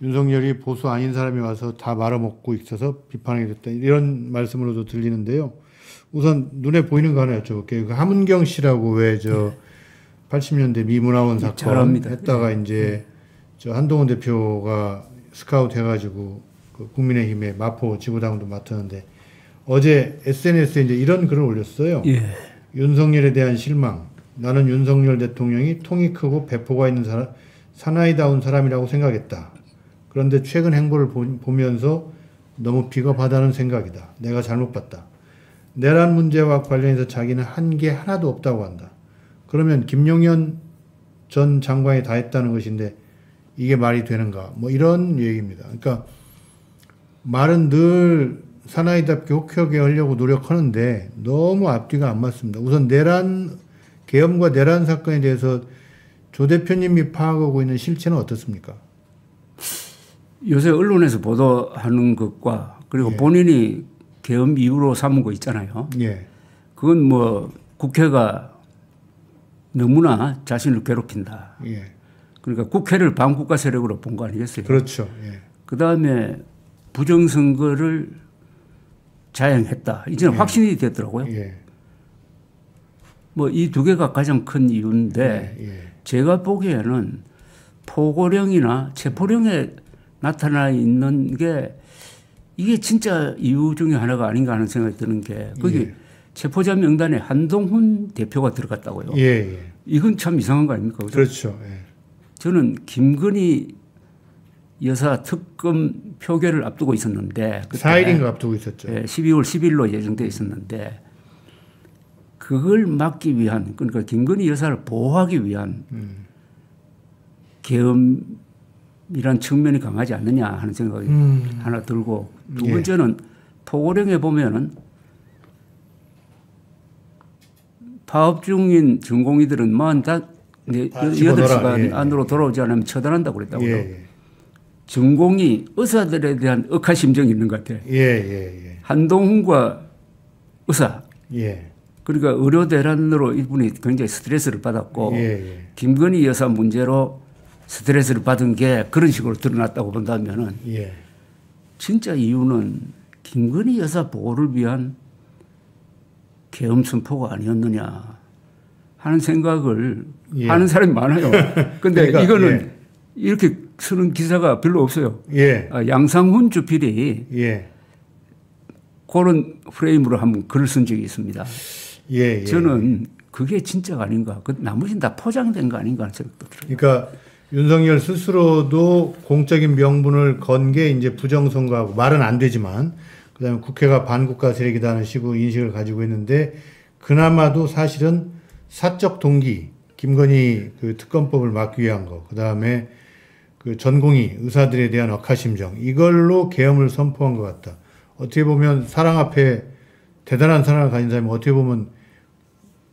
윤석열이 보수 아닌 사람이 와서 다 말아먹고 있어서 비판하게 됐다. 이런 말씀으로도 들리는데요. 우선 눈에 보이는 거 하나 여쭤볼게요. 그 하문경 씨라고 왜 저 80년대 미문화원 사건 잘합니다. 했다가 이제 저 한동훈 대표가 스카우트 해가지고 그 국민의힘의 마포 지구당도 맡았는데 어제 SNS에 이제 이런 글을 올렸어요. 예. 윤석열에 대한 실망. 나는 윤석열 대통령이 통이 크고 배포가 있는 사나이다운 사람이라고 생각했다. 그런데 최근 행보를 보면서 너무 비겁하다는 생각이다. 내가 잘못 봤다. 내란 문제와 관련해서 자기는 한 게 하나도 없다고 한다. 그러면 김용현 전 장관이 다 했다는 것인데 이게 말이 되는가? 뭐 이런 얘기입니다. 그러니까 말은 늘 사나이답게 호쾌하게 하려고 노력하는데 너무 앞뒤가 안 맞습니다. 우선 계엄과 내란 사건에 대해서 조 대표님이 파악하고 있는 실체는 어떻습니까? 요새 언론에서 보도하는 것과 그리고 예. 본인이 계엄 이유로 삼은 거 있잖아요. 예. 그건 뭐 국회가 너무나 자신을 괴롭힌다. 예. 그러니까 국회를 반국가 세력으로 본 거 아니겠어요? 그렇죠. 예. 그다음에 부정선거를 자행했다. 이제는 예. 확신이 됐더라고요. 예. 뭐 이 두 개가 가장 큰 이유인데 예. 제가 보기에는 포고령이나 체포령에 나타나 있는 게 이게 진짜 이유 중에 하나가 아닌가 하는 생각이 드는 게 거기 예. 체포자 명단에 한동훈 대표가 들어갔다고요. 예, 예. 이건 참 이상한 거 아닙니까? 그렇죠. 예. 저는 김건희 여사 특검 표결을 앞두고 있었는데 4일인가 앞두고 있었죠. 예, 12월 10일로 예정돼 있었는데 그걸 막기 위한 그러니까 김건희 여사를 보호하기 위한 계엄이란 측면이 강하지 않느냐 하는 생각이 하나 들고 두 번째는 포고령에 보면은 파업 중인 전공의들은 8시간 안으로 돌아오지 않으면 처단한다고 그랬다고요. 예. 전공의 의사들에 대한 억하심정이 있는 것 같아요. 예. 한동훈과 의사. 예. 그러니까 의료 대란으로 이분이 굉장히 스트레스를 받았고 김건희 여사 문제로 스트레스를 받은 게 그런 식으로 드러났다고 본다면은 진짜 이유는 김건희 여사 보호를 위한 계엄 선포가 아니었느냐 하는 생각을 하는 사람이 많아요. 그런데 그러니까, 이거는 이렇게 쓰는 기사가 별로 없어요. 양상훈 주필이 그런 프레임으로 한번 글을 쓴 적이 있습니다. 저는 그게 진짜가 아닌가. 나머지는 다 포장된 거 아닌가 하는 생각도 들어요. 그러니까 윤석열 스스로도 공적인 명분을 건 게 이제 부정선거하고 말은 안 되지만 그다음에 국회가 반국가 세력이다 하는 식으로 인식을 가지고 있는데 그나마도 사실은 사적 동기 김건희 그 특검법을 막기 위한 거 그다음에 그 전공의 의사들에 대한 억하심정 이걸로 계엄을 선포한 것 같다. 어떻게 보면 사랑 앞에 대단한 사랑을 가진 사람이 어떻게 보면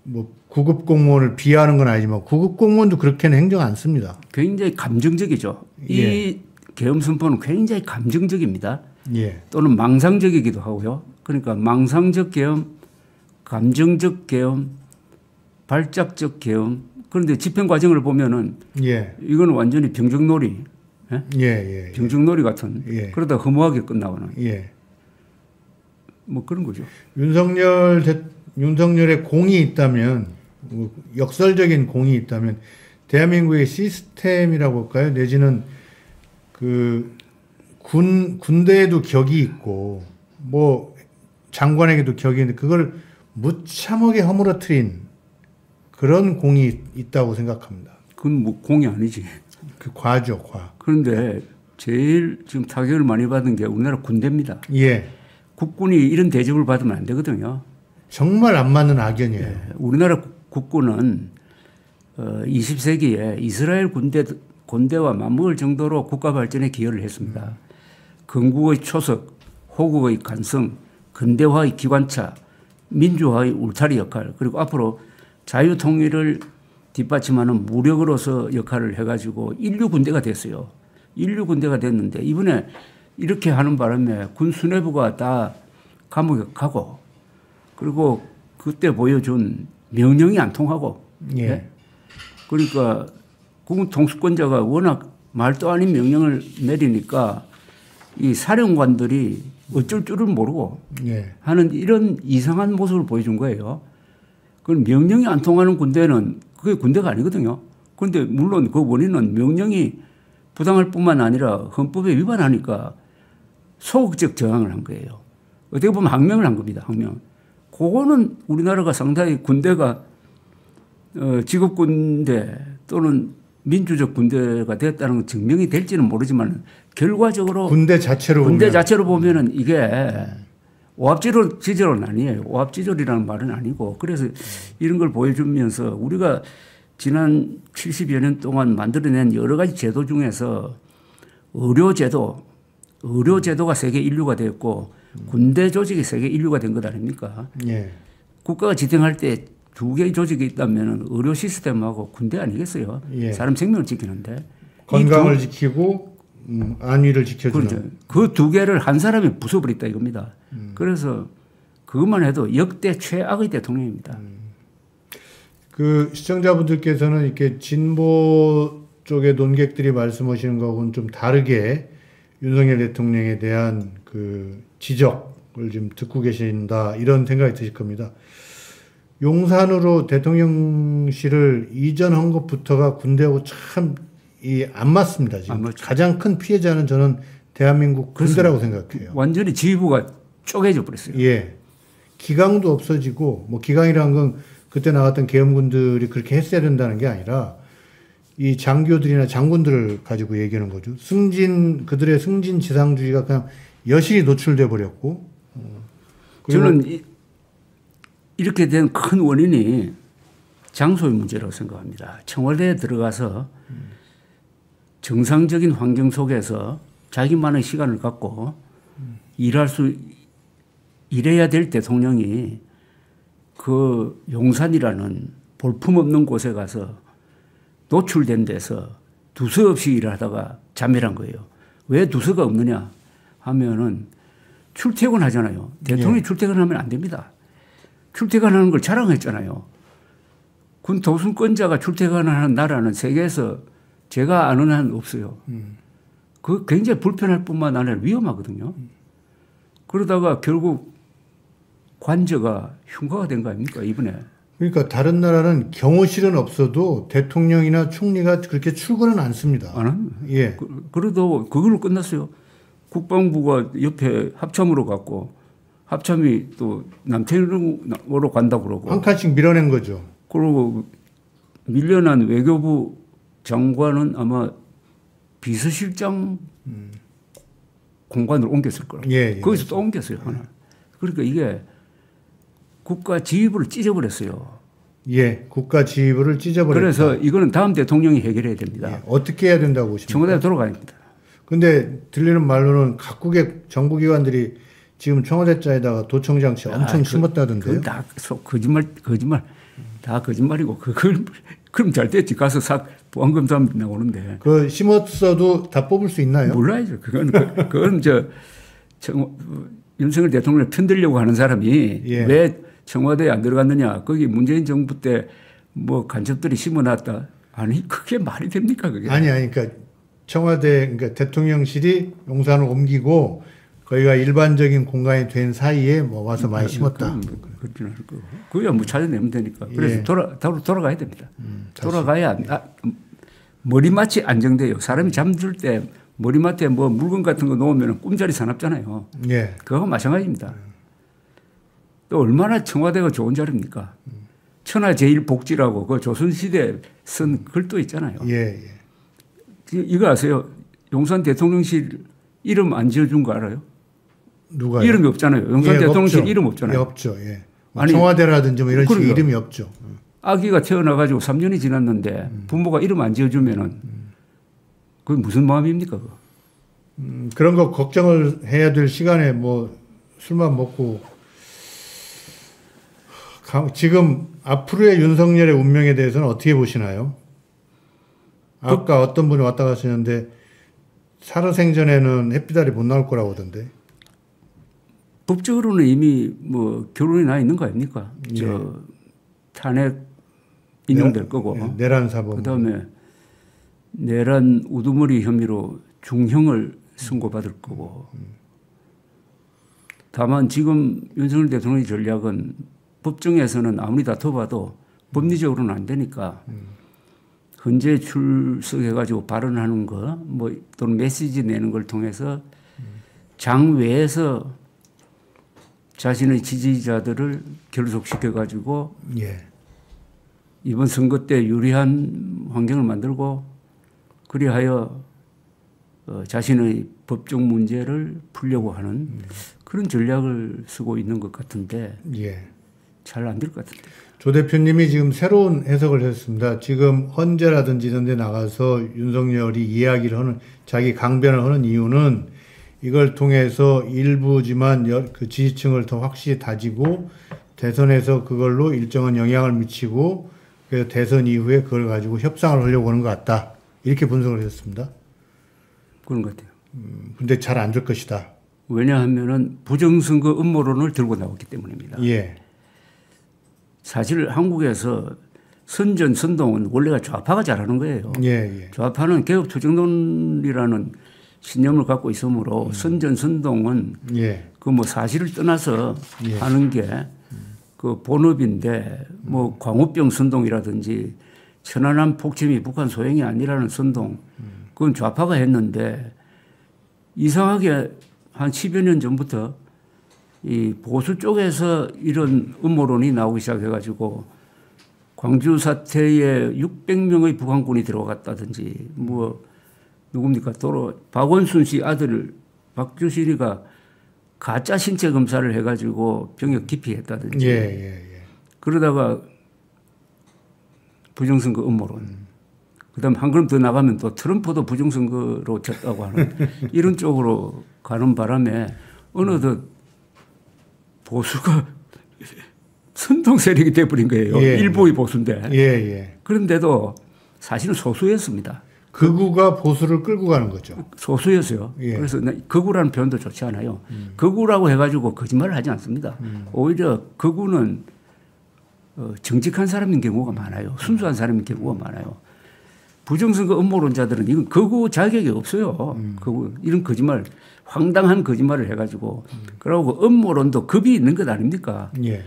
뭐 구급 공무원을 비하하는 건 아니지만 구급 공무원도 그렇게는 행정 안 씁니다. 굉장히 감정적이죠. 이 계엄 선포는 굉장히 감정적입니다. 또는 망상적이기도 하고요. 그러니까 망상적 계엄, 감정적 계엄, 발작적 계엄. 그런데 집행 과정을 보면은 이거는 완전히 병정놀이, 병정놀이 같은 그러다 허무하게 끝나고는 뭐 그런 거죠. 윤석열의 공이 있다면, 역설적인 공이 있다면 대한민국의 시스템이라고 할까요? 내지는 그 군대에도 격이 있고 뭐 장관에게도 격이 있는데 그걸 무참하게 허물어뜨린 그런 공이 있다고 생각합니다. 그건 뭐 공이 아니지. 그 과죠, 과. 그런데 제일 지금 타격을 많이 받은 게 우리나라 군대입니다. 국군이 이런 대접을 받으면 안 되거든요. 정말 안 맞는 악연이에요. 우리나라 국군은 20세기에 이스라엘 군대와 맞먹을 정도로 국가 발전에 기여를 했습니다. 건국의 초석, 호국의 간성, 근대화의 기관차, 민주화의 울타리 역할, 그리고 앞으로 자유통일을 뒷받침하는 무력으로서 역할을 해가지고 인류 군대가 됐어요. 인류 군대가 됐는데 이번에 이렇게 하는 바람에 군 수뇌부가 다 감옥에 가고 그리고 그때 보여준 명령이 안 통하고 그러니까 국군 통수권자가 워낙 말도 아닌 명령을 내리니까 이 사령관들이 어쩔 줄을 모르고 하는 이런 이상한 모습을 보여준 거예요. 그건 명령이 안 통하는 군대는 그게 군대가 아니거든요. 그런데 물론 그 원인은 명령이 부당할 뿐만 아니라 헌법에 위반하니까 소극적 저항을 한 거예요. 어떻게 보면 항명을 한 겁니다. 항명. 그거는 우리나라가 상당히 군대가 직업군대 또는 민주적 군대가 됐다는 건 증명이 될지는 모르지만 결과적으로 군대 자체로 보면은 이게 오합지졸은 아니에요. 오합지졸이라는 말은 아니고 그래서 이런 걸 보여주면서 우리가 지난 70여 년 동안 만들어낸 여러 가지 제도 중에서 의료제도가 세계 인류가 되었고 군대 조직이 세계 인류가 된 것 아닙니까? 국가가 지탱할 때 두 개의 조직이 있다면 의료 시스템하고 군대 아니겠어요? 사람 생명을 지키는데. 건강을 지키고 안위를 지켜주는. 그 두 개를 한 사람이 부숴버렸다 이겁니다. 그래서 그것만 해도 역대 최악의 대통령입니다. 그 시청자분들께서는 이렇게 진보 쪽의 논객들이 말씀하시는 거하고는 좀 다르게 윤석열 대통령에 대한 그 지적을 지금 듣고 계신다 이런 생각이 드실 겁니다. 용산으로 대통령실을 이전한 것부터가 군대하고 참 안 맞습니다. 지금 가장 큰 피해자는 저는 대한민국 군대라고 생각해요. 완전히 지휘부가 쪼개져 버렸어요. 기강도 없어지고 뭐 기강이라는 건 그때 나왔던 계엄군들이 그렇게 했어야 된다는 게 아니라 이 장교들이나 장군들을 가지고 얘기하는 거죠. 그들의 승진 지상주의가 그냥 여실히 노출돼 버렸고. 저는 이렇게 된 큰 원인이 장소의 문제라고 생각합니다. 청와대에 들어가서 정상적인 환경 속에서 자기만의 시간을 갖고 일해야 될 대통령이 그 용산이라는 볼품없는 곳에 가서 노출된 데서 두서없이 일하다가 자멸한 거예요. 왜 두서가 없느냐 하면은 출퇴근하잖아요. 대통령이 출퇴근하면 안 됩니다. 출퇴근하는 걸 자랑했잖아요. 군 도순권자가 출퇴근하는 나라는 세계에서 제가 아는 한 없어요. 그 굉장히 불편할 뿐만 아니라 위험하거든요. 그러다가 결국 관저가 흉가가 된 거 아닙니까 이번에. 그러니까 다른 나라는 경호실은 없어도 대통령이나 총리가 그렇게 출근은 않습니다. 안 합니다. 그래도 그걸로 끝났어요. 국방부가 옆에 합참으로 갔고 합참이 또 남태으로 간다고 그러고. 한 칸씩 밀어낸 거죠. 그리고 밀려난 외교부 장관은 아마 비서실장 공간으로 옮겼을 거라고. 거기서 또 옮겼어요. 하나. 그러니까 이게 국가 지휘부를 찢어버렸어요. 국가 지휘부를 찢어버렸다. 그래서 이거는 다음 대통령이 해결해야 됩니다. 어떻게 해야 된다고 보십니까? 청와대에 돌아가야 됩니다. 그런데 들리는 말로는 각국의 정부기관들이 지금 청와대자에다가 도청장치 엄청 심었다던데요. 그건 다 거짓말. 다 거짓말이고 그걸 그럼 잘 됐지. 가서 보안검사하면 나오는데. 그 심었어도 다 뽑을 수 있나요? 몰라야죠. 그건 윤석열 대통령을 편들려고 하는 사람이 예. 왜 청와대에 안 들어갔느냐. 거기 문재인 정부 때 뭐 간첩들이 심어놨다. 아니 그게 말이 됩니까 그게? 아니 그러니까 청와대 그러니까 대통령실이 용산을 옮기고 거기가 일반적인 공간이 된 사이에 뭐 와서 많이 심었다. 그렇지는 않을 거고. 그야 뭐 찾아내면 되니까. 그래서 예. 돌아가야 됩니다. 돌아가야 머리맡이 안정돼요. 사람이 잠들 때 머리맡에 뭐 물건 같은 거 놓으면 꿈자리 사납잖아요. 예. 그거와 마찬가지입니다. 또 얼마나 청와대가 좋은 자리입니까? 천하제일복지라고 그 조선시대에 쓴 글도 있잖아요. 예. 이거 아세요? 용산 대통령실 이름 안 지어준 거 알아요? 누가요? 이름이 없잖아요. 용산 예, 대통령실 없죠. 이름 없잖아요. 예, 없죠. 예. 아니, 청와대라든지 뭐 이런 식의 이름이 없죠. 아기가 태어나가지고 3년이 지났는데 부모가 이름 안 지어주면은 그게 무슨 마음입니까? 그런 거 걱정을 해야 될 시간에 뭐 술만 먹고 지금 앞으로의 윤석열의 운명에 대해서는 어떻게 보시나요? 아까 어떤 분이 왔다 가시는데 살아생전에는 햇빛 아래 못 나올 거라고 하던데. 법적으로는 이미 뭐 결론이 나 있는 거 아닙니까? 예. 저 탄핵 인용될 거고. 예. 내란 사범. 그다음에 내란 우두머리 혐의로 중형을 선고받을 거고. 다만 지금 윤석열 대통령의 전략은 법정에서는 아무리 다퉈봐도 법리적으로는 안 되니까 헌재 출석해가지고 발언하는 거, 뭐 또는 메시지 내는 걸 통해서 장 외에서 자신의 지지자들을 결속시켜가지고 예. 이번 선거 때 유리한 환경을 만들고 그리하여 자신의 법적 문제를 풀려고 하는 그런 전략을 쓰고 있는 것 같은데 예. 잘 안 될 것 같은데. 조 대표님이 지금 새로운 해석을 했습니다. 지금 헌재라든지 이런 데 나가서 윤석열이 이야기를 하는 자기 강변을 하는 이유는 이걸 통해서 일부지만 그 지지층을 더 확실히 다지고 대선에서 그걸로 일정한 영향을 미치고 그래서 대선 이후에 그걸 가지고 협상을 하려고 하는 것 같다. 이렇게 분석을 했습니다. 그런 것 같아요. 근데 잘 안 될 것이다. 왜냐하면은 부정선거 음모론을 들고 나왔기 때문입니다. 예. 사실 한국에서 선전선동은 원래가 좌파가 잘하는 거예요. 예. 좌파는 개혁투쟁론이라는 신념을 갖고 있으므로 선전선동은 예. 그 뭐 사실을 떠나서 예. 하는 게 그 본업인데 뭐 광우병 선동이라든지 천안함 폭침이 북한 소행이 아니라는 선동 그건 좌파가 했는데 이상하게 한 10여 년 전부터 이 보수 쪽에서 이런 음모론이 나오기 시작해가지고 광주 사태에 600명의 북한군이 들어갔다든지 뭐 누굽니까 또 박원순 씨 아들 박주실이가 가짜 신체 검사를 해가지고 병역 기피했다든지 그러다가 부정선거 음모론 그다음 한 걸음 더 나가면 또 트럼프도 부정선거로 졌다고 하는 이런 쪽으로 가는 바람에 어느덧 보수가 선동 세력이 돼버린 거예요. 예. 일부의 보수인데. 그런데도 사실은 소수였습니다. 극우가 보수를 끌고 가는 거죠. 소수였어요. 예. 그래서 극우라는 표현도 좋지 않아요. 극우라고 해가지고 거짓말을 하지 않습니다. 오히려 극우는 정직한 사람인 경우가 많아요. 순수한 사람인 경우가 많아요. 부정선거 음모론자들은 이건 극우 자격이 없어요. 극우 이런 거짓말, 황당한 거짓말을 해가지고 그러고 음모론도 급이 있는 것 아닙니까? 예.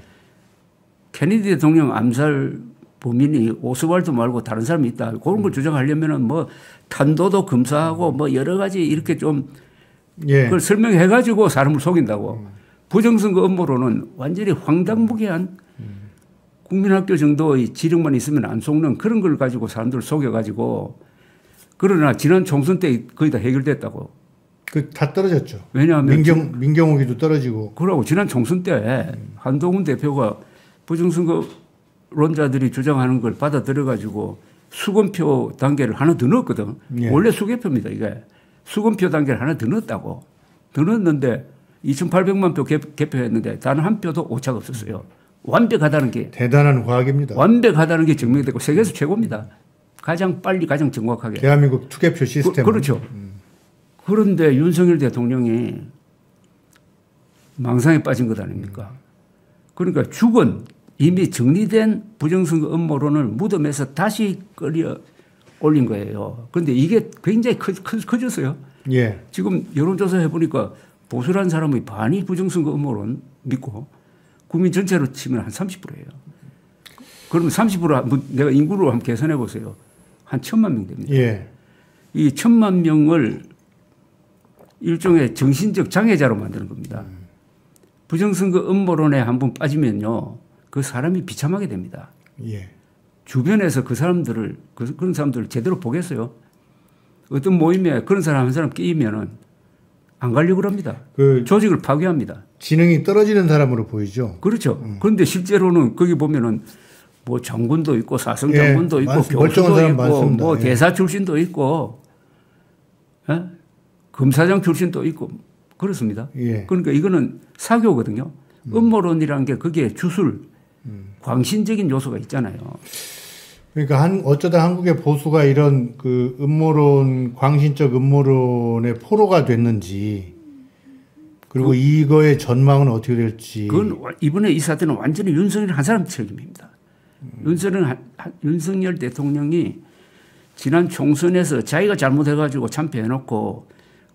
케네디 대통령 암살 범인이 오스왈드 말고 다른 사람이 있다. 그런 걸 주장하려면은 뭐 탄도도 검사하고 뭐 여러 가지 이렇게 좀 그걸 설명해 가지고 사람을 속인다고. 부정선거 음모론은 완전히 황당무계한 국민학교 정도의 지력만 있으면 안 속는 그런 걸 가지고 사람들을 속여 가지고 그러나 지난 총선 때 거의 다 해결됐다고. 그 다 떨어졌죠. 왜냐하면 민경욱이도 떨어지고. 그러고 지난 총선 때 한동훈 대표가 부정선거론자들이 주장하는 걸 받아들여 가지고 수검표 단계를 하나 더 넣었거든. 예. 원래 수개표입니다 이게. 수검표 단계를 하나 더 넣었다고. 더 넣었는데 2,800만 표 개표했는데 단 한 표도 오차가 없었어요. 완벽하다는 게 대단한 과학입니다. 완벽하다는 게 증명되고 세계에서 최고입니다. 가장 빨리 가장 정확하게. 대한민국 투개표 시스템. 그렇죠. 그런데 윤석열 대통령이 망상에 빠진 것 아닙니까? 그러니까 죽은 이미 정리된 부정선거 음모론을 무덤에서 다시 끌어 올린 거예요. 그런데 이게 굉장히 커졌어요. 예. 지금 여론조사 해보니까 보수라는 사람의 반이 부정선거 음모론 믿고 국민 전체로 치면 한 30%예요. 그러면 30% 내가 인구로 한번 계산해 보세요. 한 1,000만 명 됩니다. 예. 이 1,000만 명을 일종의 정신적 장애자로 만드는 겁니다. 부정선거 음모론에 한번 빠지면요. 그 사람이 비참하게 됩니다. 예. 주변에서 그 사람들을, 그런 사람들을 제대로 보겠어요. 어떤 모임에 그런 사람 한 사람 끼이면은 안 가려고 합니다. 그 조직을 파괴합니다. 지능이 떨어지는 사람으로 보이죠. 그렇죠. 그런데 실제로는 거기 보면은 뭐 장군도 있고 사성 장군도 있고 교수도 있고 많습니다. 뭐 대사 출신도 있고 검사장 출신도 있고 그렇습니다. 예. 그러니까 이거는 사교거든요. 음모론이라는 게 거기에 주술 광신적인 요소가 있잖아요. 그러니까 어쩌다 한국의 보수가 이런 그 음모론, 광신적 음모론의 포로가 됐는지, 그리고 이거의 전망은 어떻게 될지. 그건 이번에 이 사태는 완전히 윤석열 한 사람 책임입니다. 윤석열 대통령이 지난 총선에서 자기가 잘못해가지고 참패해놓고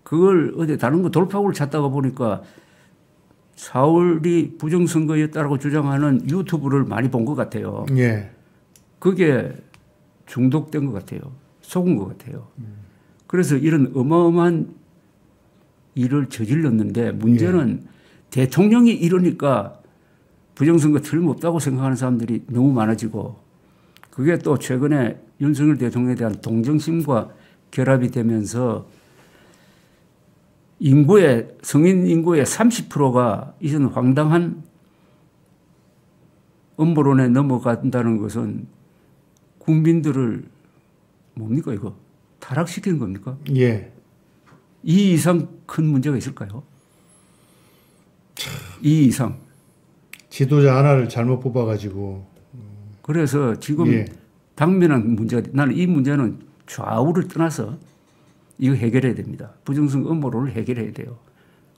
그걸 어디 다른 거 돌파구를 찾다가 보니까 4월이 부정선거였다라고 주장하는 유튜브를 많이 본 것 같아요. 예. 그게 중독된 것 같아요. 속은 것 같아요. 그래서 이런 어마어마한 일을 저질렀는데 문제는 대통령이 이러니까 부정선거 틀림없다고 생각하는 사람들이 너무 많아지고 그게 또 최근에 윤석열 대통령에 대한 동정심과 결합이 되면서 성인 인구의 30%가 이런 황당한 음모론에 넘어간다는 것은 국민들을 뭡니까 이거 타락시키는 겁니까? 예. 이 이상 큰 문제가 있을까요? 이 이상. 지도자 하나를 잘못 뽑아가지고. 그래서 지금 당면한 문제가 나는 이 문제는 좌우를 떠나서 이거 해결해야 됩니다. 부정선거 음모론을 해결해야 돼요.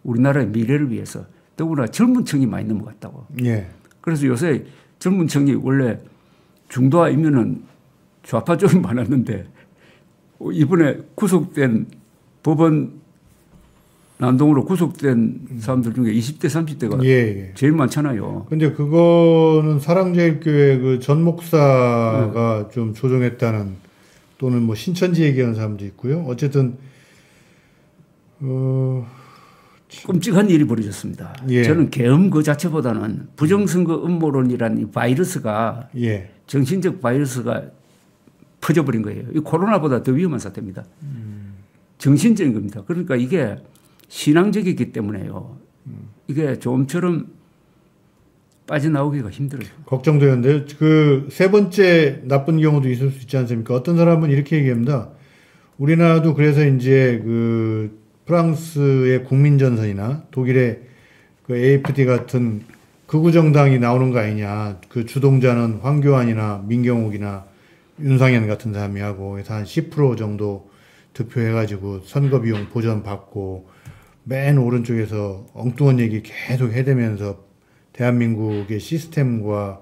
우리나라의 미래를 위해서. 더구나 젊은 층이 많이 넘어갔다고. 예. 그래서 요새 젊은 층이 원래 중도하면은 좌파 쪽이 많았는데 이번에 구속된 법원 난동으로 구속된 사람들 중에 20대, 30대가 제일 많잖아요. 근데 그거는 사랑제일교회 그 전 목사가 좀 조종했다는 또는 뭐 신천지 얘기하는 사람도 있고요. 어쨌든 끔찍한 일이 벌어졌습니다. 저는 계엄 그 자체보다는 부정선거 음모론이라는 이 바이러스가 정신적 바이러스가 퍼져버린 거예요. 이 코로나보다 더 위험한 사태입니다. 정신적인 겁니다. 그러니까 이게 신앙적이기 때문에요. 이게 좀처럼 빠져나오기가 힘들어요. 걱정되는데요. 그 세 번째 나쁜 경우도 있을 수 있지 않습니까? 어떤 사람은 이렇게 얘기합니다. 우리나라도 그래서 이제 그 프랑스의 국민전선이나 독일의 그 AfD 같은 극우 정당이 나오는 거 아니냐. 그 주동자는 황교안이나 민경욱이나 윤상현 같은 사람이 하고 그래서 한 10% 정도 득표해가지고 선거 비용 보전 받고 맨 오른쪽에서 엉뚱한 얘기 계속 해대면서 대한민국의 시스템과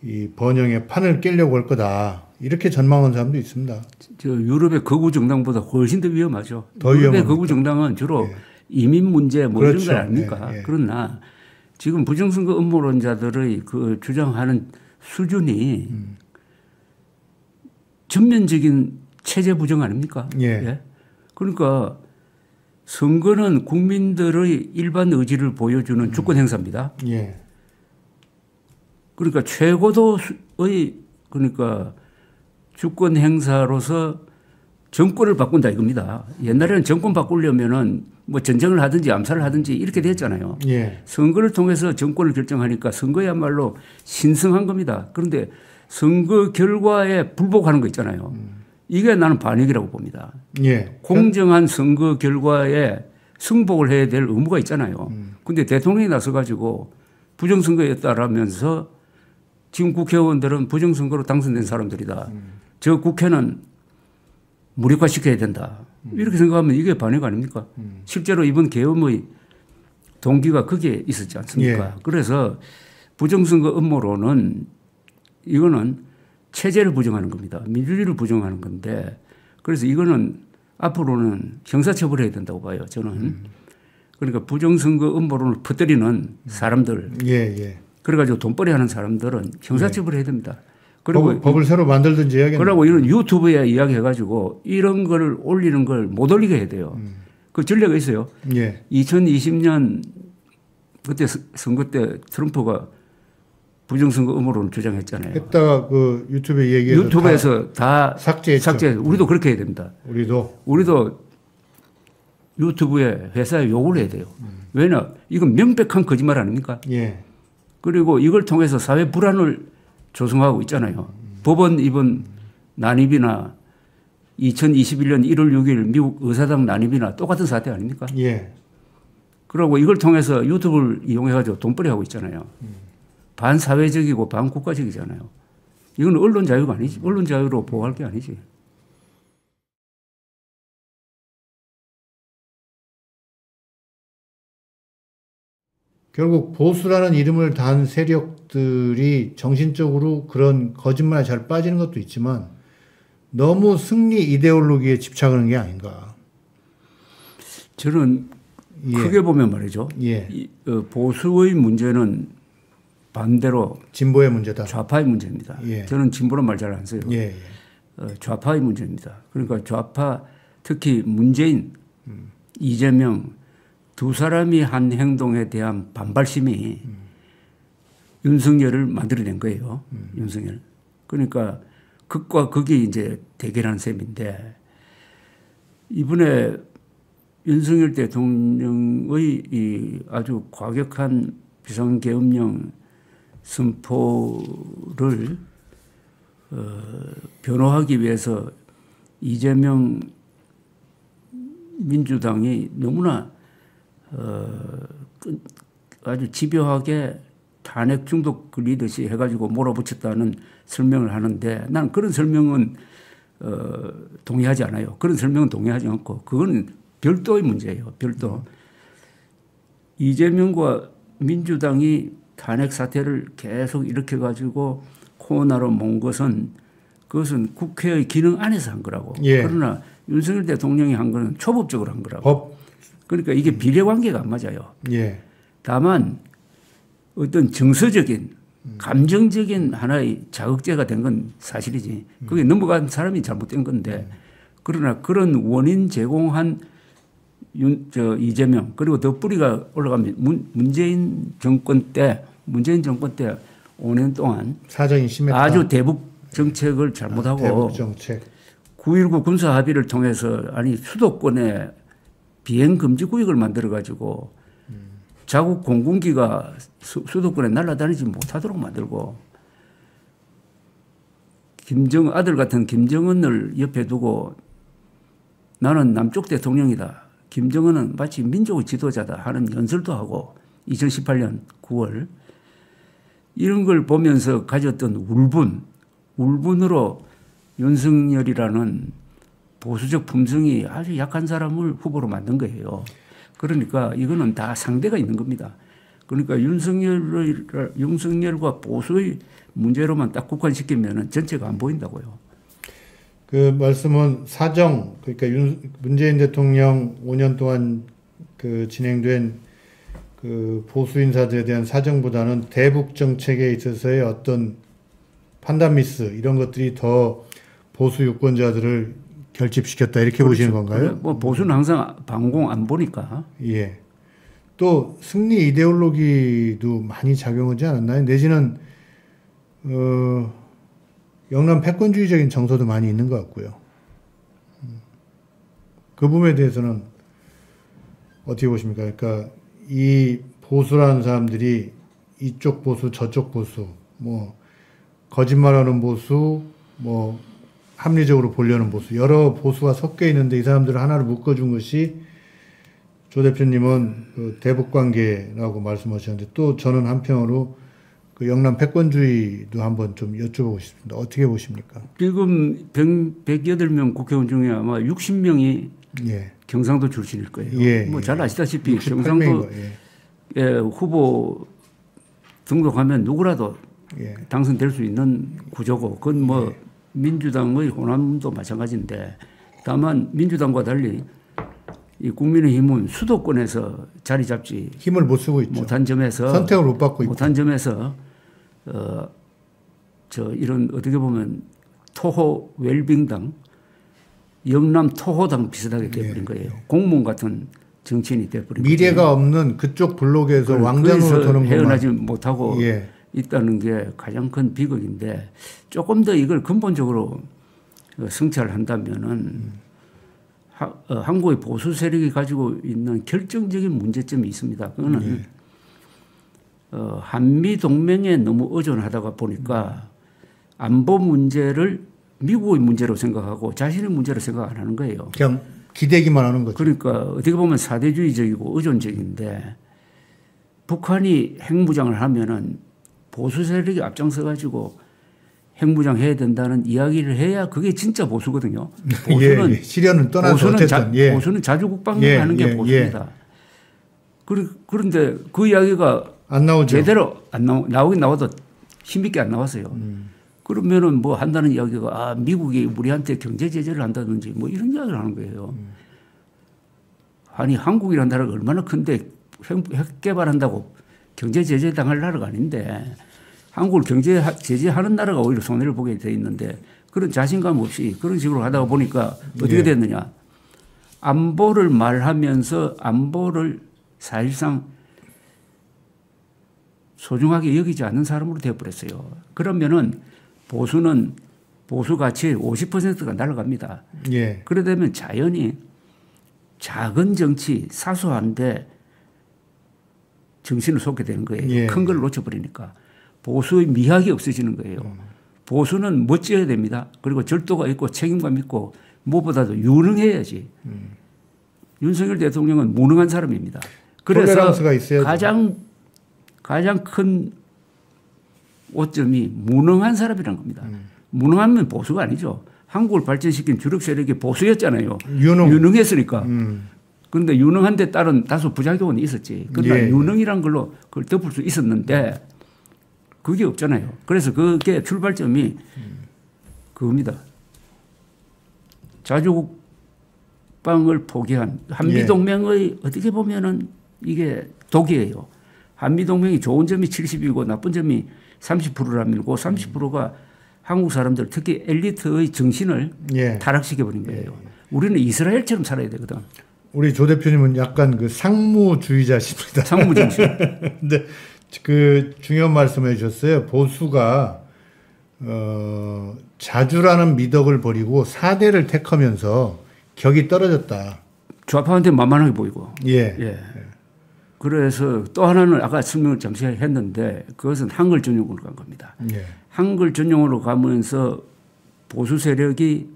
이 번영의 판을 깨려고 할 거다. 이렇게 전망한 사람도 있습니다. 저 유럽의 극우 정당보다 훨씬 더 위험하죠. 더 유럽의 극우 정당은 주로 이민 문제 뭐 그렇죠. 이런 거 아닙니까? 그러나 지금 부정선거 음모론자들의 그 주장하는 수준이 전면적인 체제 부정 아닙니까? 그러니까 선거는 국민들의 일반 의지를 보여주는 주권 행사입니다. 그러니까 최고도의 그러니까 주권 행사로서 정권을 바꾼다 이겁니다. 옛날에는 정권 바꾸려면은 뭐 전쟁을 하든지 암살을 하든지 이렇게 됐잖아요. 선거를 통해서 정권을 결정하니까 선거야말로 신성한 겁니다. 그런데 선거 결과에 불복하는 거 있잖아요. 이게 나는 반역이라고 봅니다. 공정한 선거 결과에 승복을 해야 될 의무가 있잖아요. 그런데 대통령이 나서 가지고 부정선거였다라면서 지금 국회의원들은 부정선거로 당선된 사람들이다. 저 국회는 무력화시켜야 된다. 이렇게 생각하면 이게 반역 아닙니까? 실제로 이번 계엄의 동기가 거기에 있었지 않습니까? 예. 그래서 부정선거 음모론은 이거는 체제를 부정하는 겁니다. 민주주의를 부정하는 건데 그래서 이거는 앞으로는 형사처벌해야 된다고 봐요. 저는. 그러니까 부정선거 음모론을 퍼뜨리는 사람들 그래가지고 돈벌이 하는 사람들은 형사처벌해야 됩니다. 그리고 법을 새로 만들든지 해야겠네요. 그러고 이런 유튜브에 이야기해가지고 이런 걸 올리는 걸 못 올리게 해야 돼요. 그 전례가 있어요. 2020년 그때 선거 때 트럼프가 부정선거 음모론을 주장했잖아요. 했다가 그 유튜브에 얘기해서 유튜브에서 다 삭제. 우리도 그렇게 해야 됩니다. 우리도 유튜브에 회사에 요구를 해야 돼요. 왜냐? 이건 명백한 거짓말 아닙니까? 그리고 이걸 통해서 사회 불안을 조성하고 있잖아요. 법원 이번 난입이나 2021년 1월 6일 미국 의사당 난입이나 똑같은 사태 아닙니까? 그리고 이걸 통해서 유튜브를 이용해가지고 돈벌이 하고 있잖아요. 반사회적이고 반국가적이잖아요. 이건 언론 자유가 아니지. 언론 자유로 보호할 게 아니지. 결국 보수라는 이름을 단 세력들이 정신적으로 그런 거짓말에 잘 빠지는 것도 있지만 너무 승리 이데올로기에 집착하는 게 아닌가. 저는 크게 보면 말이죠. 보수의 문제는 반대로 진보의 문제다. 좌파의 문제입니다. 저는 진보란 말 잘 안 써요. 좌파의 문제입니다. 그러니까 좌파 특히 문재인, 이재명 두 사람이 한 행동에 대한 반발심이 윤석열을 만들어낸 거예요. 윤석열. 그러니까 극과 극이 이제 대결하는 셈인데 이번에 윤석열 대통령의 이 아주 과격한 비상계엄령 선포를 변호하기 위해서 이재명 민주당이 너무나 아주 집요하게 탄핵 중독 걸리듯이 해가지고 몰아붙였다는 설명을 하는데 난 그런 설명은 동의하지 않아요. 그런 설명은 동의하지 않고 그건 별도의 문제예요. 별도. 이재명과 민주당이 탄핵 사태를 계속 일으켜가지고 코로나로 몬 것은 그것은 국회의 기능 안에서 한 거라고. 그러나 윤석열 대통령이 한 거는 초법적으로 한 거라고. 그러니까 이게 비례관계가 안 맞아요. 다만 어떤 정서적인 감정적인 하나의 자극제가 된 건 사실이지. 그게 넘어간 사람이 잘못된 건데 그러나 그런 원인 제공한 이재명 그리고 더 뿌리가 올라가면 문재인 정권 때 5년 동안 사정이 심했다. 아주 대북 정책을 잘못하고 대북 정책. 9.19 군사 합의를 통해서 아니 수도권에 비행 금지 구역을 만들어 가지고 자국 공군기가 수도권에 날아다니지 못하도록 만들고 아들 같은 김정은을 옆에 두고 나는 남쪽 대통령이다. 김정은은 마치 민족의 지도자다 하는 연설도 하고 2018년 9월 이런 걸 보면서 가졌던 울분으로 윤석열이라는 보수적 품성이 아주 약한 사람을 후보로 만든 거예요. 그러니까 이거는 다 상대가 있는 겁니다. 그러니까 윤석열과 보수의 문제로만 딱 국한시키면 전체가 안 보인다고요. 그 말씀은 사정, 그러니까 문재인 대통령 5년 동안 그 진행된 그 보수 인사들에 대한 사정보다는 대북 정책에 있어서의 어떤 판단 미스 이런 것들이 더 보수 유권자들을 결집시켰다 이렇게 보시는 건가요? 뭐 보수는 항상 방공 안 보니까. 또 승리 이데올로기도 많이 작용하지 않았나요? 내지는 영남 패권주의적인 정서도 많이 있는 것 같고요. 그 부분에 대해서는 어떻게 보십니까? 그러니까 이 보수라는 사람들이 이쪽 보수 저쪽 보수 뭐 거짓말하는 보수 뭐 합리적으로 보려는 보수 여러 보수가 섞여 있는데 이 사람들을 하나로 묶어준 것이 조 대표님은 그 대북관계라고 말씀하셨는데 또 저는 한편으로 그 영남 패권주의도 한번 좀 여쭤보고 싶습니다. 어떻게 보십니까? 지금 108명 국회의원 중에 아마 60명이 예. 경상도 출신일 거예요. 예, 뭐 잘 아시다시피 경상도 예, 후보 등록하면 누구라도 예. 당선될 수 있는 구조고 그건 뭐 예. 민주당의 호남도 마찬가지인데 다만 민주당과 달리 이 국민의힘은 수도권에서 자리 잡지 힘을 못 쓰고 있죠. 못한 점에서 선택을 못 받고 있고 못한 점에서 이런 어떻게 보면 토호 웰빙당 영남 토호당 비슷하게 돼버린 거예요. 예. 공무원 같은 정치인이 돼버린 미래가 거죠. 없는 그쪽 블록에서 왕장으로 도는 헤어나지 못하고 예. 있다는 게 가장 큰 비극인데 조금 더 이걸 근본적으로 성찰한다면은 한국의 보수 세력이 가지고 있는 결정적인 문제점이 있습니다. 그거는 한미 동맹에 너무 의존하다가 보니까 안보 문제를 미국의 문제로 생각하고 자신의 문제로 생각 안 하는 거예요. 그냥 기대기만 하는 거죠. 그러니까 어떻게 보면 사대주의적이고 의존적인데 북한이 핵무장을 하면은 보수 세력이 앞장서 가지고 핵무장 해야 된다는 이야기를 해야 그게 진짜 보수거든요. 보수는 예. 시련은 떠나서 어쨌든 예. 보수는 자주국방을 하는 게 보수입니다. 그런데 그 이야기가 안 나오죠. 제대로 나오긴 나와도 힘있게 안 나왔어요. 그러면은 뭐 한다는 이야기가 미국이 우리한테 경제 제재를 한다든지 뭐 이런 이야기를 하는 거예요. 아니 한국이라는 나라가 얼마나 큰데 핵 개발한다고 경제 제재 당할 나라가 아닌데 한국을 경제 제재하는 나라가 오히려 손해를 보게 돼 있는데 그런 자신감 없이 그런 식으로 하다가 보니까 어떻게 됐느냐. 안보를 말하면서 안보를 사실상 소중하게 여기지 않는 사람으로 되어버렸어요. 그러면은 보수는 보수 가치의 50%가 날아갑니다. 예. 그러다 보면 자연히 작은 정치 사소한데 정신을 쏟게 되는 거예요. 예. 큰 걸 놓쳐버리니까. 보수의 미학이 없어지는 거예요. 보수는 멋져야 됩니다. 그리고 절도가 있고 책임감 있고 무엇보다도 유능해야지. 윤석열 대통령은 무능한 사람입니다. 그래서 가장 큰 오점이 무능한 사람이라는 겁니다. 무능하면 보수가 아니죠. 한국을 발전시킨 주력 세력이 보수였잖아요. 유능했으니까. 그런데 유능한 데 따른 다소 부작용은 있었지. 그러나 예. 유능이란 걸로 그걸 덮을 수 있었는데 그게 없잖아요. 그래서 그게 출발점이 그겁니다. 자주국방을 포기한 한미동맹의 예. 어떻게 보면은 이게 독이에요. 한미동맹이 좋은 점이 70이고 나쁜 점이 30%라면 그 30%가 한국 사람들 특히 엘리트의 정신을 예. 타락시켜버린 거예요. 예. 우리는 이스라엘처럼 살아야 되거든. 우리 조 대표님은 약간 그 상무주의자십니다. 상무 정신. 근데 그 중요한 말씀을 해주셨어요. 보수가 자주라는 미덕을 버리고 사대를 택하면서 격이 떨어졌다. 좌파한테 만만하게 보이고. 예. 예. 그래서 또 하나는 아까 설명을 잠시 했는데 그것은 한글 전용으로 간 겁니다. 예. 한글 전용으로 가면서 보수 세력이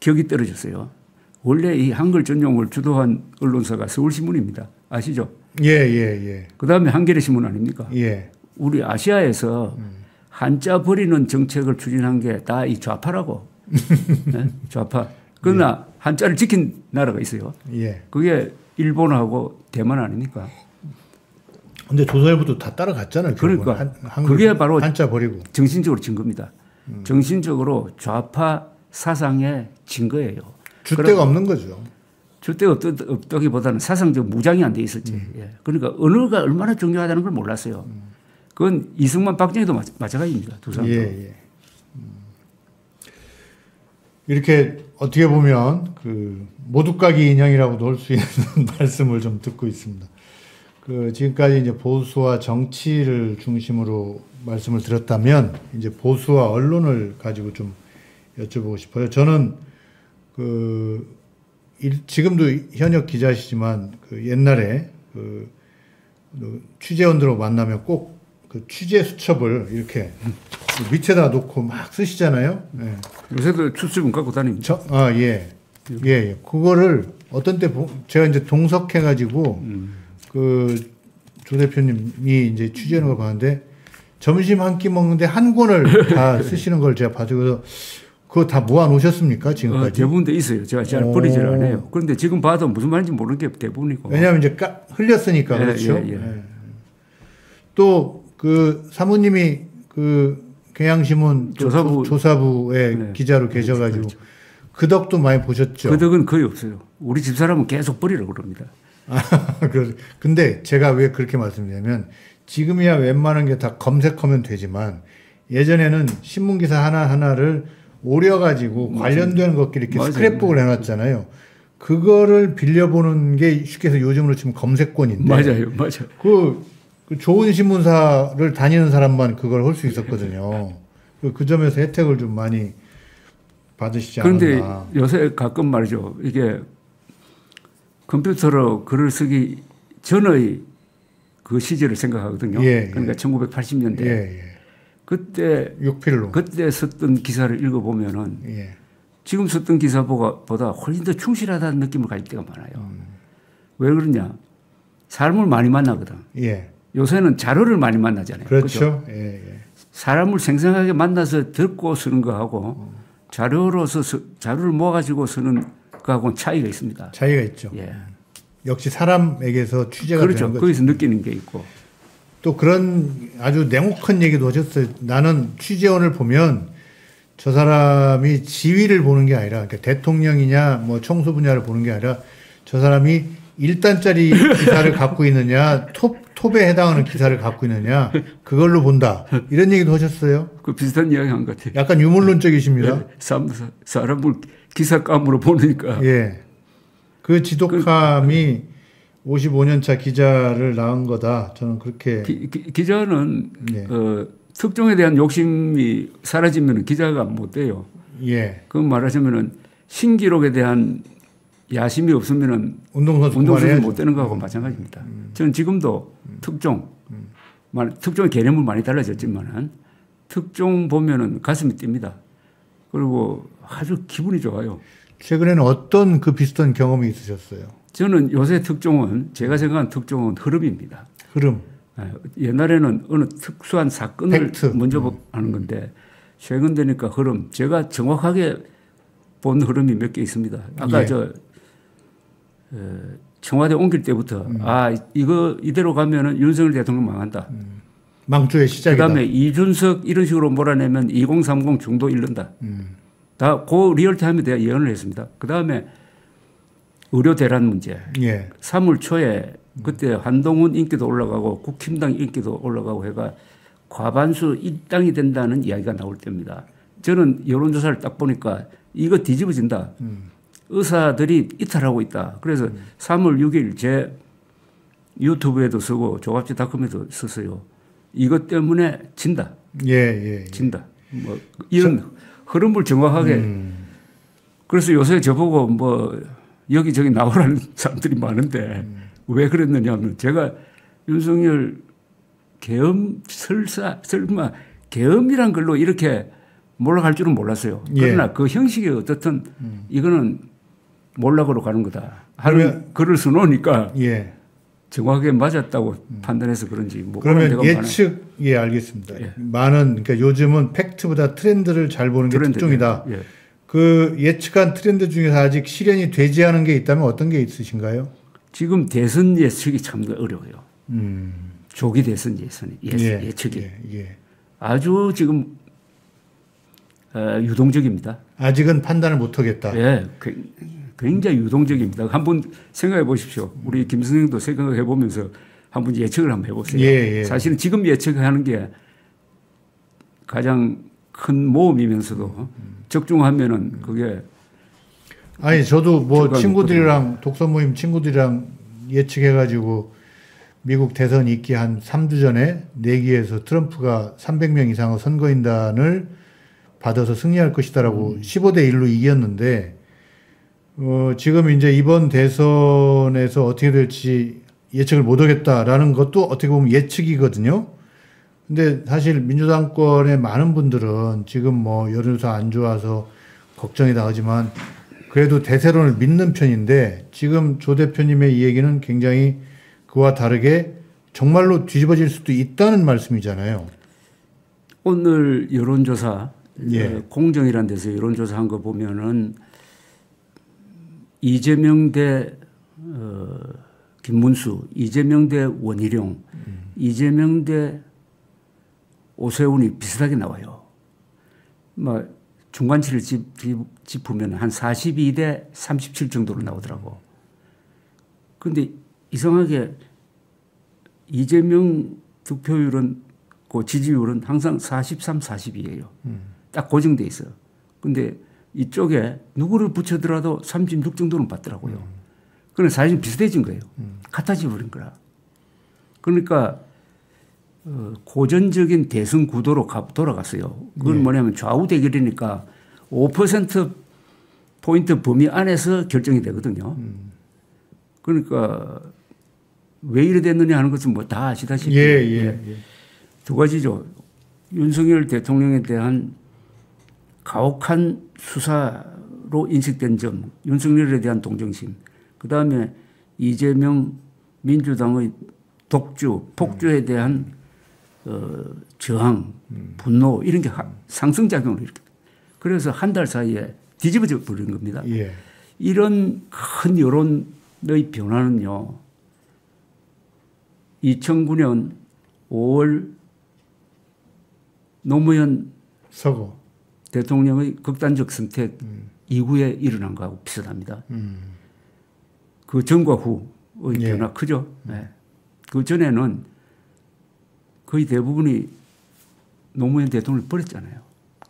격이 떨어졌어요. 원래 이 한글 전용을 주도한 언론사가 서울신문입니다. 아시죠? 예. 그 다음에 한겨레신문 아닙니까? 예. 우리 아시아에서 한자 버리는 정책을 추진한 게 다 이 좌파라고. 네? 좌파. 그러나 예. 한자를 지킨 나라가 있어요. 예. 그게 일본하고 대만 아닙니까? 근데 조선일보도 다 따라갔잖아요. 그러니까 그게 바로 한자 버리고 정신적으로 진 겁니다. 정신적으로 좌파 사상에 진 거예요. 줏대가 없는 거죠. 줏대가 없다기보다는 사상적 무장이 안 돼 있었지. 예. 그러니까 언어가 얼마나 중요하다는 걸 몰랐어요. 그건 이승만 박정희도 마찬가지입니다. 두 사람도. 예. 이렇게 어떻게 보면 그 모두까기 인형이라고도 할 수 있는 말씀을 좀 듣고 있습니다. 그 지금까지 이제 보수와 정치를 중심으로 말씀을 드렸다면 이제 보수와 언론을 가지고 좀 여쭤보고 싶어요. 저는 지금도 현역 기자시지만 그 옛날에 그 취재원들하고 만나면 꼭 그 취재 수첩을 이렇게 밑에다 놓고 막 쓰시잖아요. 네. 요새도 수첩은 갖고 다닙니다. 예. 그거를 어떤 때 제가 이제 동석해가지고 그 조 대표님이 이제 취재하는 걸 봤는데 점심 한 끼 먹는데 한 권을 다 쓰시는 걸 제가 봐서 그래서 그거 다 모아 놓으셨습니까 지금까지? 대부분 돼 있어요. 제가 잘 버리질 않아요. 그런데 지금 봐도 무슨 말인지 모르는 게 대부분이고. 왜냐하면 이제 흘렸으니까 그렇죠. 또 그 사모님이 그 경향신문 조사부의 기자로 계셔가지고 그렇죠. 그 덕도 많이 보셨죠? 그 덕은 거의 없어요. 우리 집사람은 계속 버리라고 그럽니다. 근데 제가 왜 그렇게 말씀드리냐면 지금이야 웬만한 게 다 검색하면 되지만 예전에는 신문기사 하나하나를 오려가지고 관련된 것끼리 이렇게 스크랩북을 해놨잖아요. 그거를 빌려보는 게 쉽게 해서 요즘으로 치면 검색권인데. 맞아요. 그 좋은 신문사를 다니는 사람만 그걸 할 수 있었거든요. 그 점에서 혜택을 좀 많이 받으시지 않았나. 그런데 요새 가끔 말이죠. 이게 컴퓨터로 글을 쓰기 전의 그 시절을 생각하거든요. 그러니까 1980년대. 그때 6필로. 그때 썼던 기사를 읽어보면은 지금 썼던 기사보다 훨씬 더 충실하다는 느낌을 가질 때가 많아요. 왜 그러냐? 사람을 많이 만나거든. 요새는 자료를 많이 만나잖아요. 그렇죠. 사람을 생생하게 만나서 듣고 쓰는 거하고 자료를 모아가지고 쓰는 거하고는 차이가 있습니다. 차이가 있죠. 역시 사람에게서 취재가 그렇죠. 되는 거죠. 거기서 느끼는 게 있고. 또 그런 아주 냉혹한 얘기도 하셨어요. 나는 취재원을 보면 저 사람이 지위를 보는 게 아니라 그러니까 대통령이냐 뭐 청소 분야를 보는 게 아니라 저 사람이 1단짜리 기사를 갖고 있느냐 톱에 해당하는 기사를 갖고 있느냐 그걸로 본다. 이런 얘기도 하셨어요. 그 비슷한 이야기 한 것 같아요. 약간 유물론적이십니다. 사람을 기사감으로 보니까. 그 지독함이 55년 차 기자를 낳은 거다. 저는 그렇게. 기자는 특종에 대한 욕심이 사라지면 기자가 못 돼요. 그 말하자면 신기록에 대한 야심이 없으면 운동선수 못 되는 거하고 마찬가지입니다. 저는 지금도 특종의 개념은 많이 달라졌지만 특종 보면은 가슴이 뜁니다. 그리고 아주 기분이 좋아요. 최근에는 어떤 그 비슷한 경험이 있으셨어요? 저는 요새 제가 생각하는 특종은 흐름입니다. 흐름. 옛날에는 어느 특수한 사건을 팩트. 먼저 하는 건데 최근 되니까 흐름. 제가 정확하게 본 흐름이 몇 개 있습니다. 아까 청와대 옮길 때부터 이대로 가면은 윤석열 대통령 망한다. 망조의 시작이다. 그다음에 이준석 이런 식으로 몰아내면 2030 중도 잃는다. 다 그 리얼타임에 대한 예언을 했습니다. 그다음에 의료 대란 문제. 3월 초에 그때 한동훈 인기도 올라가고 국힘당 인기도 올라가고 해가 과반수 일당이 된다는 이야기가 나올 때입니다. 저는 여론조사를 딱 보니까 이거 뒤집어진다. 의사들이 이탈하고 있다. 그래서 3월 6일 제 유튜브에도 쓰고 조갑지닷컴에도 썼어요. 이것 때문에 진다. 진다. 뭐 이런 흐름을 정확하게. 그래서 요새 저보고 뭐 여기저기 나오라는 사람들이 많은데 왜 그랬느냐면 제가 윤석열 설마 계엄이란 걸로 이렇게 몰아갈 줄은 몰랐어요. 그러나 그 형식이 어떻든 이거는 몰락으로 가는 거다. 하는 글을 써놓으니까 정확하게 맞았다고 판단해서 그런지. 뭐 그러면 예측, 알겠습니다. 많은, 그러니까 요즘은 팩트보다 트렌드를 잘 보는 게 특종이다. 그 예측한 트렌드 중에서 아직 실현이 되지 않은 게 있다면 어떤 게 있으신가요? 지금 대선 예측이 참 어려워요. 조기 대선 예측이. 아주 지금 유동적입니다. 아직은 판단을 못하겠다. 굉장히 유동적입니다. 한번 생각해 보십시오. 우리 김 선생님도 생각해 보면서 한번 예측을 한번 해보세요. 사실은 지금 예측하는 게 가장 큰 모험이면서도 적중하면은 그게. 아니, 저도 뭐 친구들이랑 독서 모임 친구들이랑 예측해가지고 미국 대선 있기 한 3주 전에 내기에서 트럼프가 300명 이상의 선거인단을 받아서 승리할 것이다라고 15대 1로 이겼는데, 지금 이제 이번 대선에서 어떻게 될지 예측을 못 하겠다라는 것도 어떻게 보면 예측이거든요. 근데 사실 민주당권의 많은 분들은 지금 뭐 여론조사 안 좋아서 걱정이다 하지만 그래도 대세론을 믿는 편인데 지금 조 대표님의 이 얘기는 굉장히 그와 다르게 정말로 뒤집어질 수도 있다는 말씀이잖아요. 오늘 여론조사 공정이라는 데서 여론조사한 거 보면은 이재명 대 김문수, 이재명 대 원희룡, 이재명 대 오세훈이 비슷하게 나와요. 뭐 중간치를 짚으면 한 42대 37 정도로 나오더라고. 그런데 이상하게 이재명 득표율은 그 지지율은 항상 43, 42예요. 딱 고정돼 있어요. 근데 이쪽에 누구를 붙여더라도 36 정도는 받더라고요. 그러니까 사실 비슷해진 거예요. 같아져 버린 거라. 그러니까 고전적인 대선 구도로 돌아갔어요. 그건 뭐냐면 좌우 대결이니까 5%포인트 범위 안에서 결정이 되거든요. 그러니까 왜 이래 됐느냐 하는 것은 뭐 다 아시다시피 두 가지죠. 윤석열 대통령에 대한 가혹한 수사로 인식된 점, 윤석열에 대한 동정심, 그다음에 이재명 민주당의 독주, 폭주에 대한 저항, 분노 이런 게 상승작용을 일으킵니다. 그래서 한 달 사이에 뒤집어져 버린 겁니다. 이런 큰 여론의 변화는요. 2009년 5월 노무현 서거 대통령의 극단적 선택 이후에 일어난 거하고 비슷합니다. 그 전과 후의 변화 크죠. 그 전에는 거의 대부분이 노무현 대통령을 버렸잖아요.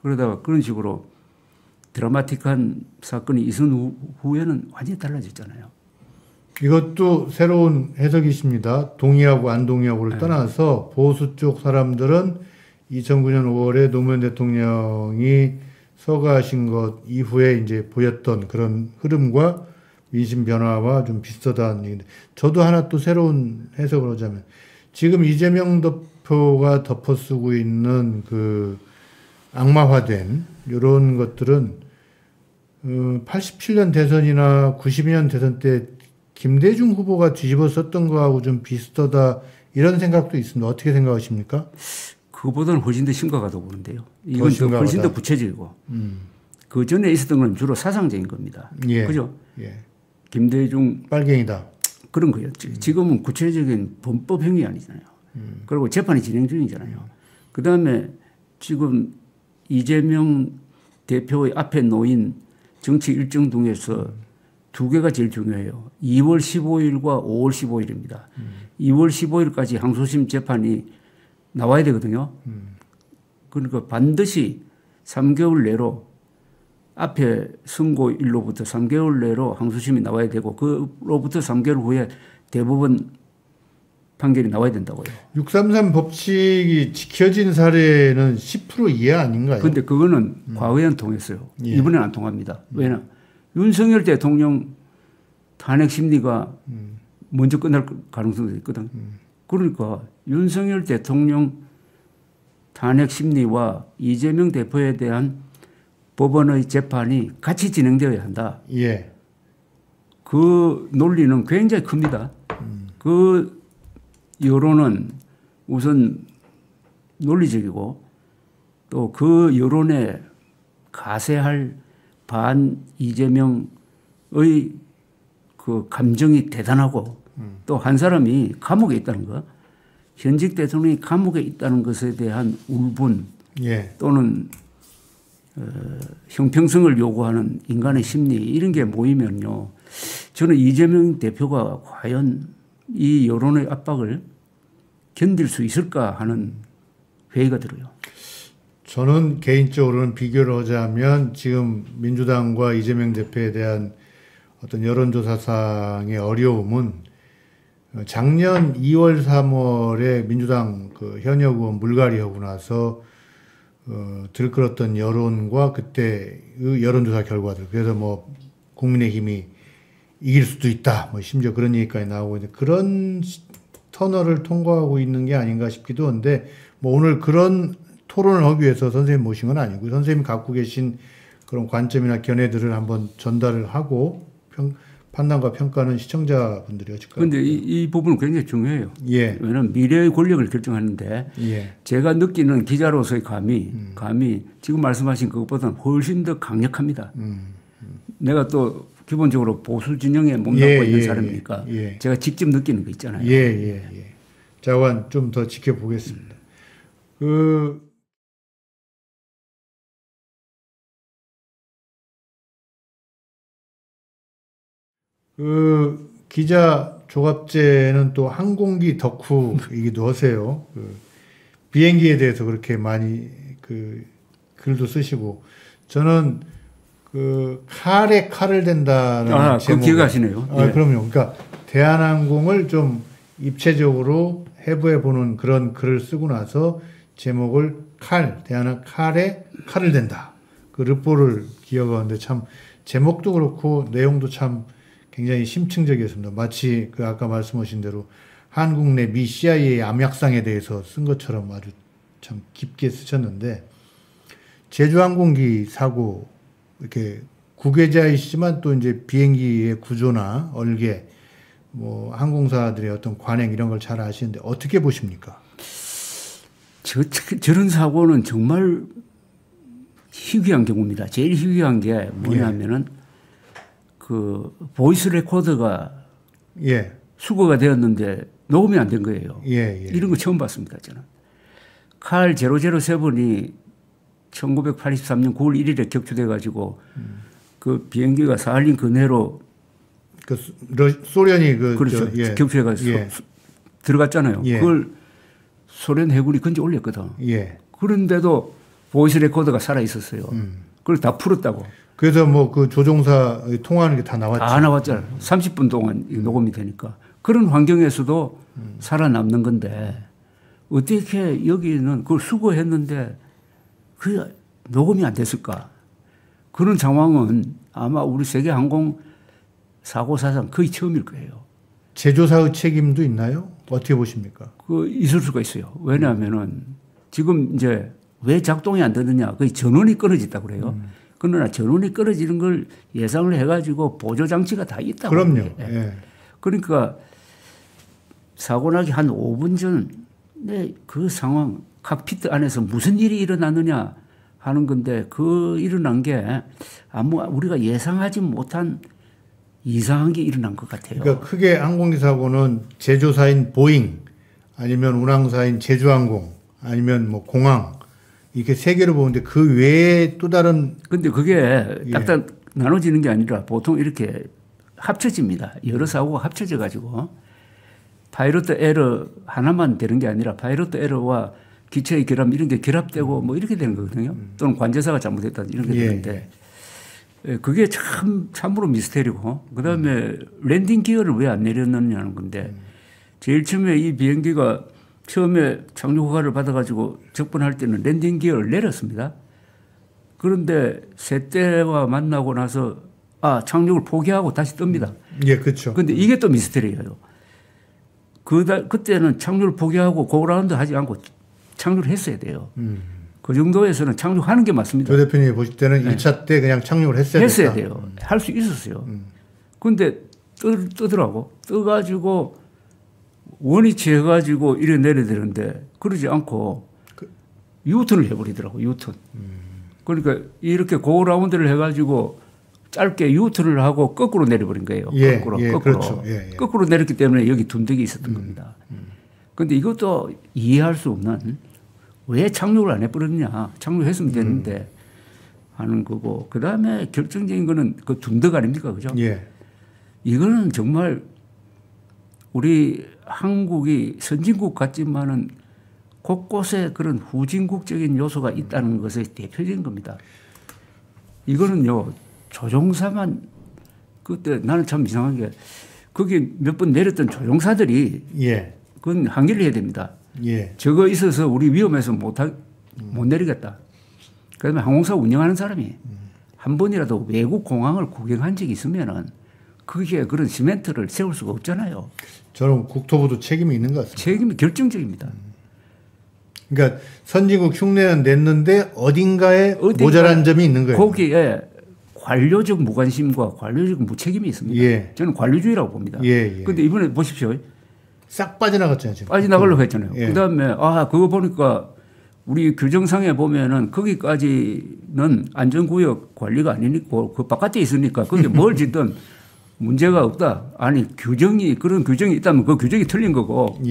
그러다가 그런 식으로 드라마틱한 사건이 있은 후에는 완전히 달라졌잖아요. 이것도 새로운 해석이십니다. 동의하고 안 동의하고를 떠나서 보수 쪽 사람들은 2009년 5월에 노무현 대통령이 서거하신 것 이후에 이제 보였던 그런 흐름과 민심 변화와 좀 비슷하다는 얘기인데, 저도 하나 또 새로운 해석을 하자면 지금 이재명 대표가 덮어쓰고 있는 그 악마화된 이런 것들은 87년 대선이나 92년 대선 때 김대중 후보가 뒤집어 썼던 거하고 좀 비슷하다 이런 생각도 있습니다. 어떻게 생각하십니까? 그보다는 훨씬 더 심각하다고 보는데요. 이건 훨씬 더 구체적이고 그 전에 있었던 건 주로 사상적인 겁니다. 그죠? 김대중 빨갱이다. 그런 거였죠. 지금은 구체적인 범법행위 아니잖아요. 그리고 재판이 진행 중이잖아요. 그다음에 지금 이재명 대표의 앞에 놓인 정치 일정 중에서 두 개가 제일 중요해요. 2월 15일과 5월 15일입니다. 2월 15일까지 항소심 재판이 나와야 되거든요. 그러니까 반드시 3개월 내로 앞에 선고일로부터 3개월 내로 항소심이 나와야 되고 그로부터 3개월 후에 대법원 판결이 나와야 된다고요. 633 법칙이 지켜진 사례는 10% 이하 아닌가요? 그런데 그거는 과거에는 통했어요. 이번에는 안 통합니다. 왜냐? 윤석열 대통령 탄핵 심리가 먼저 끝날 가능성도 있거든. 그러니까 윤석열 대통령 탄핵 심리와 이재명 대표에 대한 법원의 재판이 같이 진행되어야 한다. 그 논리는 굉장히 큽니다. 그 여론은 우선 논리적이고 또 그 여론에 가세할 반 이재명의 그 감정이 대단하고 또 한 사람이 감옥에 있다는 것, 현직 대통령이 감옥에 있다는 것에 대한 울분 또는 형평성을 요구하는 인간의 심리 이런 게 모이면요. 저는 이재명 대표가 과연 이 여론의 압박을 견딜 수 있을까 하는 회의가 들어요. 저는 개인적으로는 비교를 하자면 지금 민주당과 이재명 대표에 대한 어떤 여론조사상의 어려움은 작년 2월, 3월에 민주당 그 현역 의원 물갈이하고 나서 들끓었던 여론과 그때의 여론조사 결과들. 그래서 뭐 국민의힘이 이길 수도 있다. 뭐 심지어 그런 얘기까지 나오고 있는데 그런 터널을 통과하고 있는 게 아닌가 싶기도 한데 뭐 오늘 그런 토론을 하기 위해서 선생님 모신 건 아니고 선생님이 갖고 계신 그런 관점이나 견해들을 한번 전달을 하고 판단과 평가는 시청자분들이 하실 거예요. 그런데 이 부분은 굉장히 중요해요. 예. 왜냐하면 미래의 권력을 결정하는데 예. 제가 느끼는 기자로서의 감이 지금 말씀하신 그것보다는 훨씬 더 강력합니다. 내가 또 기본적으로 보수 진영에 몸담고 있는 사람이니까 제가 직접 느끼는 거 있잖아요. 자관 좀 더 지켜보겠습니다. 기자 조갑제는 또 항공기 덕후이기도 하세요. 비행기에 대해서 그렇게 많이 글도 쓰시고 저는 칼에 칼을 댄다는 제목. 기억하시네요. 그럼요. 그러니까 대한항공을 좀 입체적으로 해부해 보는 그런 글을 쓰고 나서 제목을 대한항공 칼에 칼을 댄다. 그 르포를 기억하는데 참 제목도 그렇고 내용도 참 굉장히 심층적이었습니다. 마치 아까 말씀하신 대로 한국 내 미 CIA 암약상에 대해서 쓴 것처럼 아주 참 깊게 쓰셨는데 제주항공기 사고 이렇게 구계자이시지만 또 이제 비행기의 구조나 얼개 뭐 항공사들의 어떤 관행 이런 걸 잘 아시는데 어떻게 보십니까? 저런 사고는 정말 희귀한 경우입니다. 제일 희귀한 게 뭐냐면은 보이스 레코더가 수거가 되었는데 녹음이 안 된 거예요. 이런 거 처음 봤습니다. 저는. 칼 007이 1983년 9월 1일에 격추돼 가지고 그 비행기가 사할린 근해로 소련이 그렇죠. 격추해 가지고 들어갔잖아요. 그걸 소련 해군이 건져 올렸거든. 그런데도 보이스 레코더가 살아 있었어요. 그걸 다 풀었다고. 그래서 뭐 그 조종사 통화하는 게 다 나왔죠. 다 나왔잖아요. 30분 동안 녹음이 되니까. 그런 환경에서도 살아남는 건데 어떻게 여기는 그걸 수거했는데 그게 녹음이 안 됐을까? 그런 상황은 아마 우리 세계 항공 사고 사상 거의 처음일 거예요. 제조사의 책임도 있나요? 어떻게 보십니까? 있을 수가 있어요. 왜냐하면은 지금 이제 왜 작동이 안 되느냐? 거의 전원이 끊어졌다고 그래요. 그러나 전원이 끊어지는 걸 예상을 해가지고 보조장치가 다 있다고. 그럼요. 그러니까 사고 나기 한 5분 전에 그 상황, 칵피트 안에서 무슨 일이 일어나느냐 하는 건데 일어난 게 아무 우리가 예상하지 못한 이상한 게 일어난 것 같아요. 그러니까 크게 항공기 사고는 제조사인 보잉 아니면 운항사인 제주항공 아니면 뭐 공항 이렇게 세 개로 보는데 그 외에 또 다른. 근데 그게 딱딱 나눠지는 게 아니라 보통 이렇게 합쳐집니다. 여러 사고가 합쳐져 가지고 파이로트 에러 하나만 되는 게 아니라 파이로트 에러와 기체의 결함 이런 게 결합되고 뭐 이렇게 되는 거거든요. 또는 관제사가 잘못했다 이런 게 되는데 그게 참으로 미스테리고 그다음에 랜딩 기어를 왜 안 내렸느냐는 건데 제일 처음에 이 비행기가 처음에 착륙 허가를 받아가지고 접근할 때는 랜딩 기어를 내렸습니다. 그런데 새떼와 만나고 나서 착륙을 포기하고 다시 뜹니다. 그렇죠. 그런데 이게 또 미스테리예요. 그때는 착륙을 포기하고 고라운드 하지 않고 착륙을 했어야 돼요. 그 정도에서는 착륙하는 게 맞습니다. 조 대표님이 보실 때는 1차 때 그냥 착륙을 했어야 돼요. 할 수 있었어요. 그런데 뜨더라고. 떠가지고 원위치 해가지고 이래 내려야 되는데 그러지 않고 유턴을 해버리더라고. 유턴. 그러니까 이렇게 고라운드를 해가지고 짧게 유턴을 하고 거꾸로 내려버린 거예요. 거꾸로. 그렇죠. 거꾸로 내렸기 때문에 여기 둔덕이 있었던 겁니다. 그런데 이것도 이해할 수 없는 왜 착륙을 안 해버렸냐. 착륙했으면 되는데 하는 거고. 그 다음에 결정적인 거는 그 둔덕 아닙니까? 그죠? 이거는 정말 우리 한국이 선진국 같지만은 곳곳에 그런 후진국적인 요소가 있다는 것의 대표적인 겁니다. 이거는요, 조종사만 그때 나는 참 이상한 게 거기 몇 번 내렸던 조종사들이 그건 항의를 해야 됩니다. 저거 있어서 우리 위험해서 못 내리겠다. 그다음에 항공사 운영하는 사람이 한 번이라도 외국 공항을 구경한 적이 있으면은 거기에 그런 시멘트를 세울 수가 없잖아요. 저는 국토부도 책임이 있는 것 같습니다. 책임이 결정적입니다. 그러니까 선진국 흉내는 냈는데 어딘가에 모자란 점이 있는 거예요. 거기에 관료적 무관심과 관료적 무책임이 있습니다. 예. 저는 관료주의라고 봅니다. 그런데 이번에 보십시오. 싹 빠져나갔잖아요. 지금. 빠져나가려고 했잖아요. 그다음에 그거 보니까 우리 규정상에 보면은 거기까지는 안전구역 관리가 아니니까 그 바깥에 있으니까 거기에 뭘 짓든 문제가 없다. 아니 그런 규정이 있다면 그 규정이 틀린 거고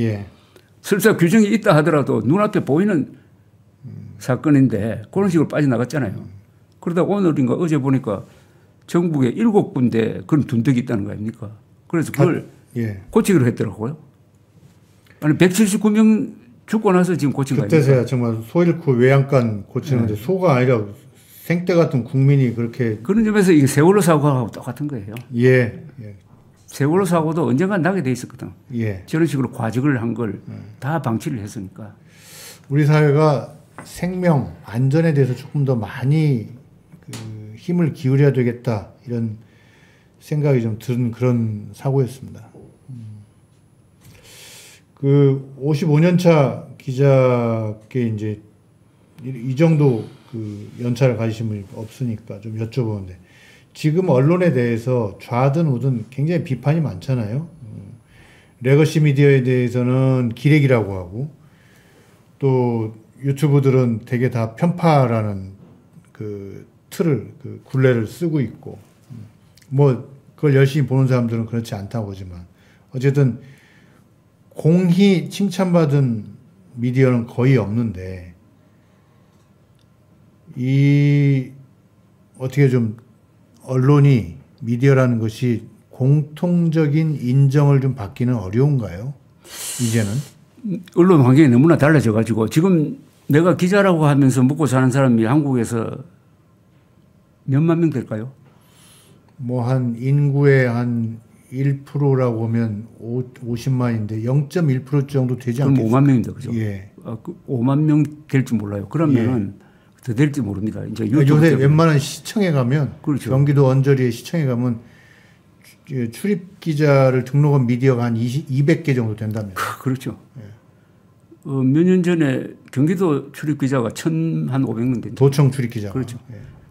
설사 규정이 있다 하더라도 눈앞에 보이는 사건인데 그런 식으로 빠져나갔잖아요. 그러다 오늘인가 어제 보니까 전국에 7군데 그런 둔덕이 있다는 거 아닙니까? 그래서 그걸 고치기로 했더라고요. 아니 179명 죽고 나서 지금 고친 거 아닙니까? 그때서야 정말 소 잃고 외양간 고치는데 소가 아니라 생떼 같은 국민이 그렇게. 그런 점에서 이게 세월호 사고하고 똑같은 거예요. 세월호 사고도 언젠간 나게 돼 있었거든. 저런 식으로 과적을 한 걸 다 방치를 했으니까. 우리 사회가 생명, 안전에 대해서 조금 더 많이 힘을 기울여야 되겠다 이런 생각이 좀 드는 그런 사고였습니다. 그 55년차 기자께 이제 이 정도 그 연차를 가지신 분이 없으니까 좀 여쭤보는데 지금 언론에 대해서 좌든 우든 굉장히 비판이 많잖아요. 레거시 미디어에 대해서는 기레기라고 하고 또 유튜브들은 되게 다 편파라는 그 틀을 그 굴레를 쓰고 있고 뭐 그걸 열심히 보는 사람들은 그렇지 않다고 보지만 어쨌든 공히 칭찬받은 미디어는 거의 없는데 이 어떻게 좀 언론이 미디어라는 것이 공통적인 인정을 좀 받기는 어려운가요? 이제는 언론 환경이 너무나 달라져 가지고 지금 내가 기자라고 하면서 먹고 사는 사람이 한국에서 몇만 명 될까요? 뭐 한 인구의 한 1%라고 하면 50만인데 0.1% 정도 되지 않겠어요? 그럼 5만 명입니다. 그죠? 그 5만 명 될지 몰라요. 그러면은 더 될지 모릅니다. 이제 요새 웬만한 시청에 가면 경기도 언저리에 시청에 가면 출입 기자를 등록한 미디어가 한 200개 정도 된답니다. 그렇죠. 몇 년 전에 경기도 출입 기자가 1,500명 된다. 도청 출입 기자. 그렇죠.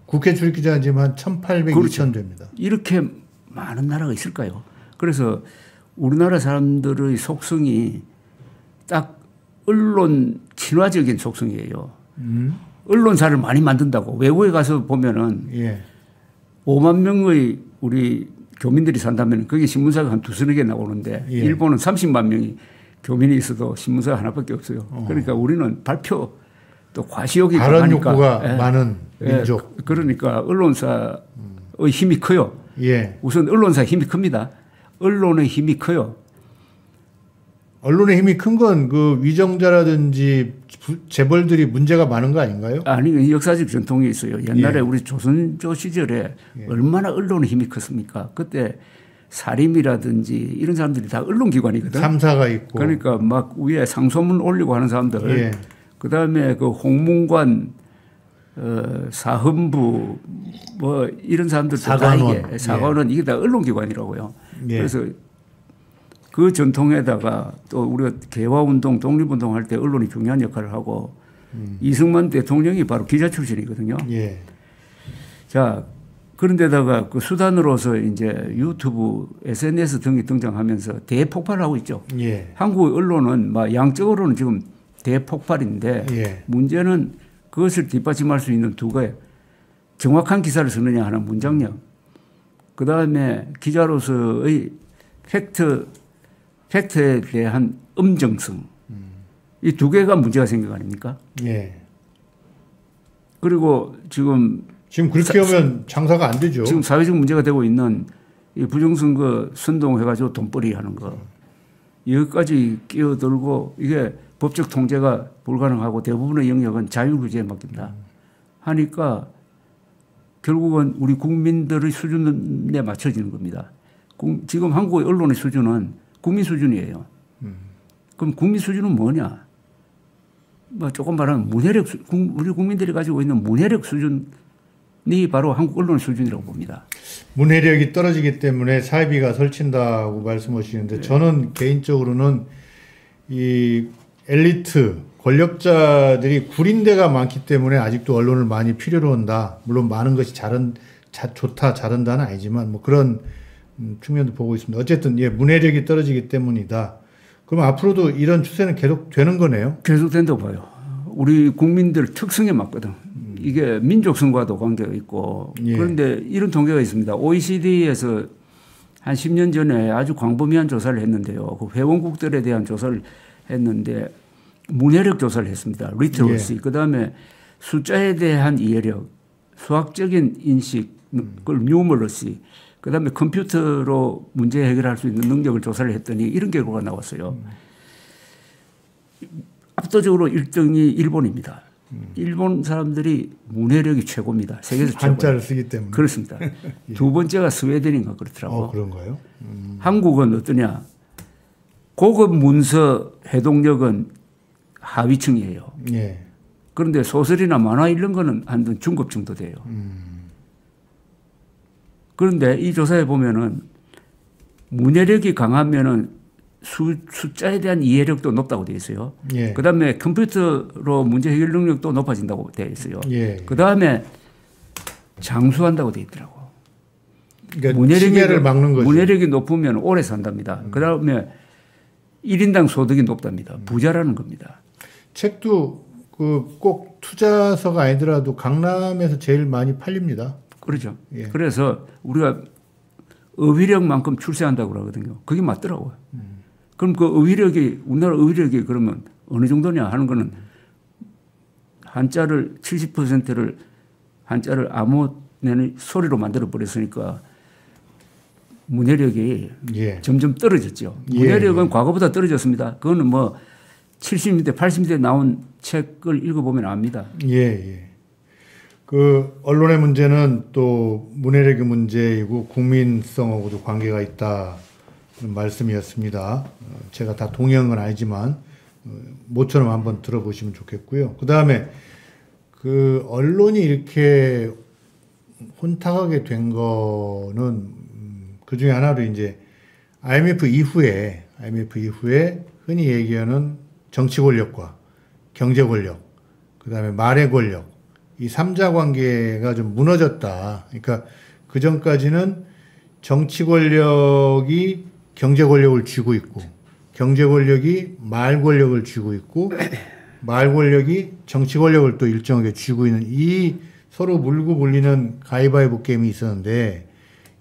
국회 출입 기자는 지금 한 1,800, 그렇죠. 2,000 됩니다. 이렇게 많은 나라가 있을까요? 그래서 우리나라 사람들의 속성이 딱 언론 친화적인 속성이에요. 언론사를 많이 만든다고. 외국에 가서 보면은 5만 명의 우리 교민들이 산다면 거기 신문사가 한 2-3개 나오는데 일본은 30만 명이 교민이 있어도 신문사가 하나밖에 없어요. 그러니까 우리는 발표 또 과시욕이 발언 욕구가 많은 민족. 그러니까 언론사의 힘이 커요. 우선 언론사 힘이 큽니다. 언론의 힘이 커요. 언론의 힘이 큰 건 그 위정자라든지 재벌들이 문제가 많은 거 아닌가요? 아니, 역사적 전통이 있어요. 옛날에 우리 조선조 시절에 얼마나 언론의 힘이 컸습니까? 그때 사림이라든지 이런 사람들이 다 언론기관이거든. 3사가 있고. 그러니까 막 위에 상소문 올리고 하는 사람들. 그 다음에 그 홍문관, 사헌부 뭐 이런 사람들도 사관원. 다 이게 사관원 이게 다 언론기관이라고요. 그래서 그 전통에다가 또 우리가 개화운동, 독립운동 할 때 언론이 중요한 역할을 하고 이승만 대통령이 바로 기자 출신이거든요. 자, 그런데다가 그 수단으로서 이제 유튜브, SNS 등이 등장하면서 대폭발을 하고 있죠. 한국 언론은 막 양적으로는 지금 대폭발인데 문제는 그것을 뒷받침할 수 있는 두 가지. 정확한 기사를 쓰느냐 하는 문장력. 그 다음에 기자로서의 팩트에 대한 엄정성. 이 두 개가 문제가 생긴 거 아닙니까? 그리고 지금 그렇게 하면 장사가 안 되죠. 지금 사회적 문제가 되고 있는 이 부정선거 선동해가지고 돈벌이 하는 거. 여기까지 끼어들고 이게 법적 통제가 불가능하고 대부분의 영역은 자율규제에 맡긴다 하니까 결국은 우리 국민들의 수준에 맞춰지는 겁니다. 지금 한국의 언론의 수준은 국민 수준이에요. 그럼 국민 수준은 뭐냐? 뭐 조금 말하면 문해력, 우리 국민들이 가지고 있는 문해력 수준이 바로 한국 언론 수준이라고 봅니다. 문해력이 떨어지기 때문에 사회비가 설친다고 말씀하시는데 저는 개인적으로는 이 엘리트 권력자들이 구린데가 많기 때문에 아직도 언론을 많이 필요로 한다. 물론 많은 것이 좋다, 잘한다는 아니지만 뭐 그런 측면도 보고 있습니다. 어쨌든 예, 문해력이 떨어지기 때문이다. 그럼 앞으로도 이런 추세는 계속 되는 거네요? 계속 된다고 봐요. 우리 국민들 특성에 맞거든. 이게 민족성과도 관계가 있고 예. 그런데 이런 통계가 있습니다. OECD에서 한 10년 전에 아주 광범위한 조사를 했는데요. 그 회원국들에 대한 조사를 했는데 문해력 조사를 했습니다. 리터러시. 예. 그다음에 숫자에 대한 이해력, 수학적인 인식, 그걸 뉴머러시. 그다음에 컴퓨터로 문제 해결할 수 있는 능력을 조사를 했더니 이런 결과가 나왔어요. 압도적으로 1등이 일본입니다. 일본 사람들이 문해력이 최고입니다. 세계에서 최고. 한자를 쓰기 때문에. 그렇습니다. 예. 두 번째가 스웨덴인가 그렇더라고요. 그런가요? 한국은 어떠냐. 고급 문서 해독력은 하위층이에요. 예. 그런데 소설이나 만화 이런 거는 한 중급 정도 돼요. 그런데 이 조사에 보면은 문해력이 강하면은 숫자에 대한 이해력도 높다고 되어 있어요. 예. 그 다음에 컴퓨터로 문제 해결 능력도 높아진다고 되어 있어요. 예. 그 다음에 장수한다고 되어 있더라고. 그러니까 문해력을 막는 거죠. 문해력이 높으면 오래 산답니다. 그 다음에 1인당 소득이 높답니다. 부자라는 겁니다. 책도 꼭 투자서가 아니더라도 강남에서 제일 많이 팔립니다. 그렇죠. 예. 그래서 우리가 어휘력만큼 출세한다고 그러거든요. 그게 맞더라고요. 그럼 그 어휘력이, 우리나라 어휘력이 그러면 어느 정도냐 하는 거는 한자를 70%를 한자를 아무 내는 소리로 만들어 버렸으니까 문해력이 예. 점점 떨어졌죠. 문해력은 예. 과거보다 떨어졌습니다. 그거는 뭐 70년대, 80년대 나온 책을 읽어보면 압니다. 예, 예. 그 언론의 문제는 또 문해력의 문제이고 국민성하고도 관계가 있다 그런 말씀이었습니다. 제가 다 동의한 건 아니지만 모처럼 한번 들어보시면 좋겠고요. 그 다음에 그 언론이 이렇게 혼탁하게 된 거는 그 중에 하나로 이제 IMF 이후에 흔히 얘기하는 정치 권력과 경제 권력, 그 다음에 말의 권력, 이 3자 관계가 좀 무너졌다. 그러니까 그 전까지는 정치 권력이 경제 권력을 쥐고 있고, 경제 권력이 말 권력을 쥐고 있고, 말 권력이 정치 권력을 또 일정하게 쥐고 있는 이 서로 물고 물리는 가위바위보 게임이 있었는데,